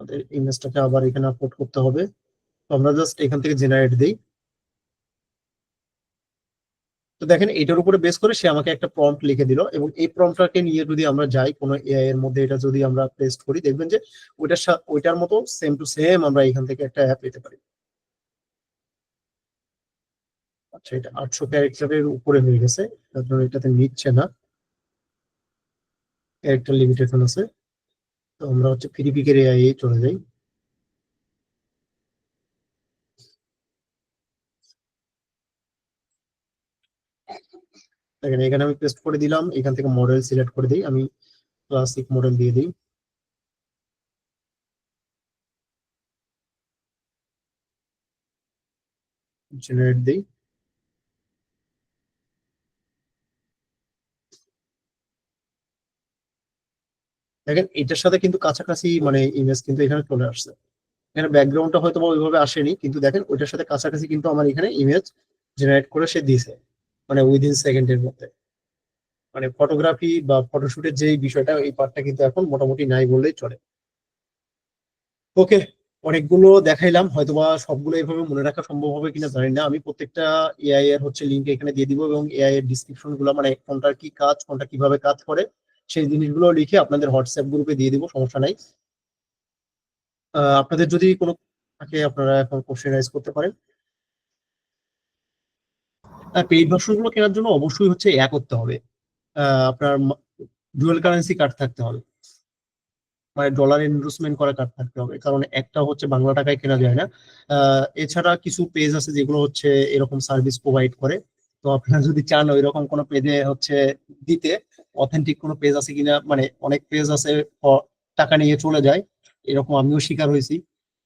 A: আমাদের ইমেজটাকে আবার এখানে আপলোড করতে হবে। তো আমরা জাস্ট এখান থেকে জেনারেট দিই। তো দেখেন এটার উপরে বেস করে সে আমাকে একটা প্রম্পট লিখে দিল, এবং এই প্রম্পটটাকে নিয়ে যদি আমরা যাই কোনো এআই এর মধ্যে, এটা যদি আমরা পেস্ট করি, দেখবেন যে ওইটার মতো সেম টু সেম আমরা এখান থেকে একটা অ্যাপ পেতে পারি। আচ্ছা, এটা 800 ক্যারেক্টারের উপরে হয়ে গেছে, তার জন্য এটাতে নিচ্ছে না, ক্যারেক্টার লিমিটেশন আছে। তো আমরা হচ্ছে ফ্রি পিকের এআই চলে যাই। দেখেন এখানে আমি পেস্ট করে দিলাম, এখান থেকে মডেল সিলেক্ট করে দিই, আমি ক্লাসিক মডেল দিয়ে দিই। জেনারেট দিই। দেখেন এটার সাথে কিন্তু কাছাকাছি মানে ইমেজ কিন্তু এখানে চলে আসছে। এখানে ব্যাকগ্রাউন্ডটা হয়তো বা ওইভাবে আসেনি, কিন্তু দেখেন ওইটার সাথে কাছাকাছি কিন্তু আমার এখানে ইমেজ জেনারেট করে সে দিয়েছে, মানে উইদিন সেকেন্ডের মধ্যে। মানে ফটোগ্রাফি বা ফটোশুটের যে বিষয়টা, এই পার্টটা কিন্তু এখন মোটামুটি নাই বললেই চলে। ওকে, অনেকগুলো দেখাইলাম, হয়তোবা সবগুলো এইভাবে মনে রাখা সম্ভব হবে কিনা জানি না। আমি প্রত্যেকটা এআই এর হচ্ছে লিঙ্ক এখানে দিয়ে দিব, এবং এআই এর ডিসক্রিপশন গুলো মানে কোনটার কি কাজ, কোনটা কিভাবে কাজ করে, সেই জিনিসগুলো লিখে আপনাদের হোয়াটসঅ্যাপ গ্রুপে দিয়ে দিব, সমস্যা নাই। আপনাদের যদি কোনো থাকে আপনারা এখন কোশ্চেন রাইজ করতে পারেন। পেইড ভার্সন গুলো কেনার জন্য অবশ্যই হচ্ছে করতে হবে, আপনার ডুয়াল কারেন্সি কার্ড থাকতে হবে, মানে ডলার ইনভেস্টমেন্ট করা কার্ড থাকতে হবে, কারণ একটা হচ্ছে বাংলা টাকায় কেনা যায় না। এছাড়া কিছু পেজ আছে যেগুলো হচ্ছে এরকম সার্ভিস প্রোভাইড করে। তো আপনারা যদি চান ওইরকম কোনো পেজে হচ্ছে দিতে, অথেন্টিক কোনো পেজ আছে কিনা, মানে অনেক পেজ আছে টাকা নিয়ে চলে যায়, এরকম আমিও শিকার হয়েছি।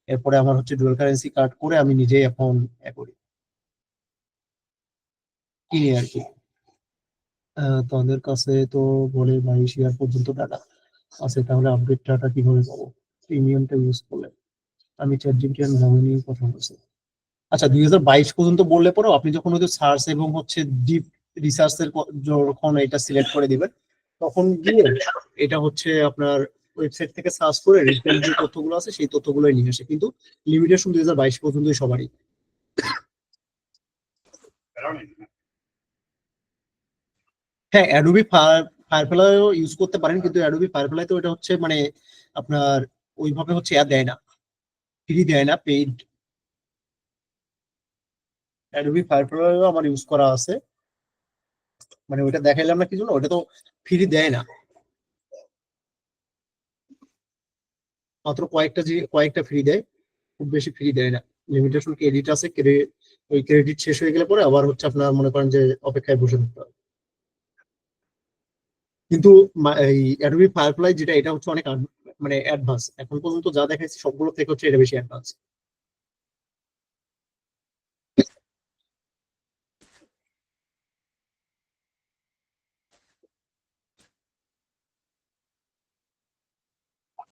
A: এরপরে আমার হচ্ছে ডুয়াল কারেন্সি কার্ড করে আমি নিজেই এখন করি, কিনি আর কি। তাদের কাছে তো বলে 22,000 পর্যন্ত টাকা আছে, তাহলে আপডেট ডাটা কিভাবে পাবো? প্রিমিয়ামটা ইউজ করলে। আমি চ্যাটজিপিটি এর নাম নিয়ে কথা বলছি। আচ্ছা, 2022 পর্যন্ত বললে পরেও আপনি যখন ওই সার্চ এবং হচ্ছে ডিপ রিসার্চের যখন এটা সিলেক্ট করে দিবেন, তখন গিয়ে এটা হচ্ছে আপনার ওয়েবসাইট থেকে সার্চ করে রিসেন্ট যে তথ্যগুলো আছে সেই তথ্যগুলোই নিয়ে আসে, কিন্তু লিমিটেশন 2022 পর্যন্তই সবারই। হ্যাঁ, অ্যাডোবি ফায়ারফ্লাইও ইউজ করতে পারেন, কিন্তু অ্যাডোবি ফায়ারফ্লাই তো এটা হচ্ছে মানে আপনার ওইভাবে হচ্ছে দেয় না, ফ্রি দেয় না, পেইড। অ্যাডোবি ফায়ারফ্লাইও আমার ইউজ করা আছে, মানে ওইটা দেখাইলাম না কি জন্য, ওটা তো ফ্রি দেয় না, মাত্র কয়েকটা ফ্রি দেয়, খুব বেশি ফ্রি দেয় না। লিমিটেশন ক্রেডিট আছে, ওই ক্রেডিট শেষ হয়ে গেলে পরে আবার হচ্ছে আপনার মনে করেন যে অপেক্ষায় বসে থাকতে হবে। কিন্তু এই অ্যাডোবি ফায়ারফ্লাই যেটা, এটা হচ্ছে অনেক মানে অ্যাডভান্স, এখন পর্যন্ত যা দেখাইছি সবগুলো থেকে হচ্ছে এটা বেশি অ্যাডভান্স।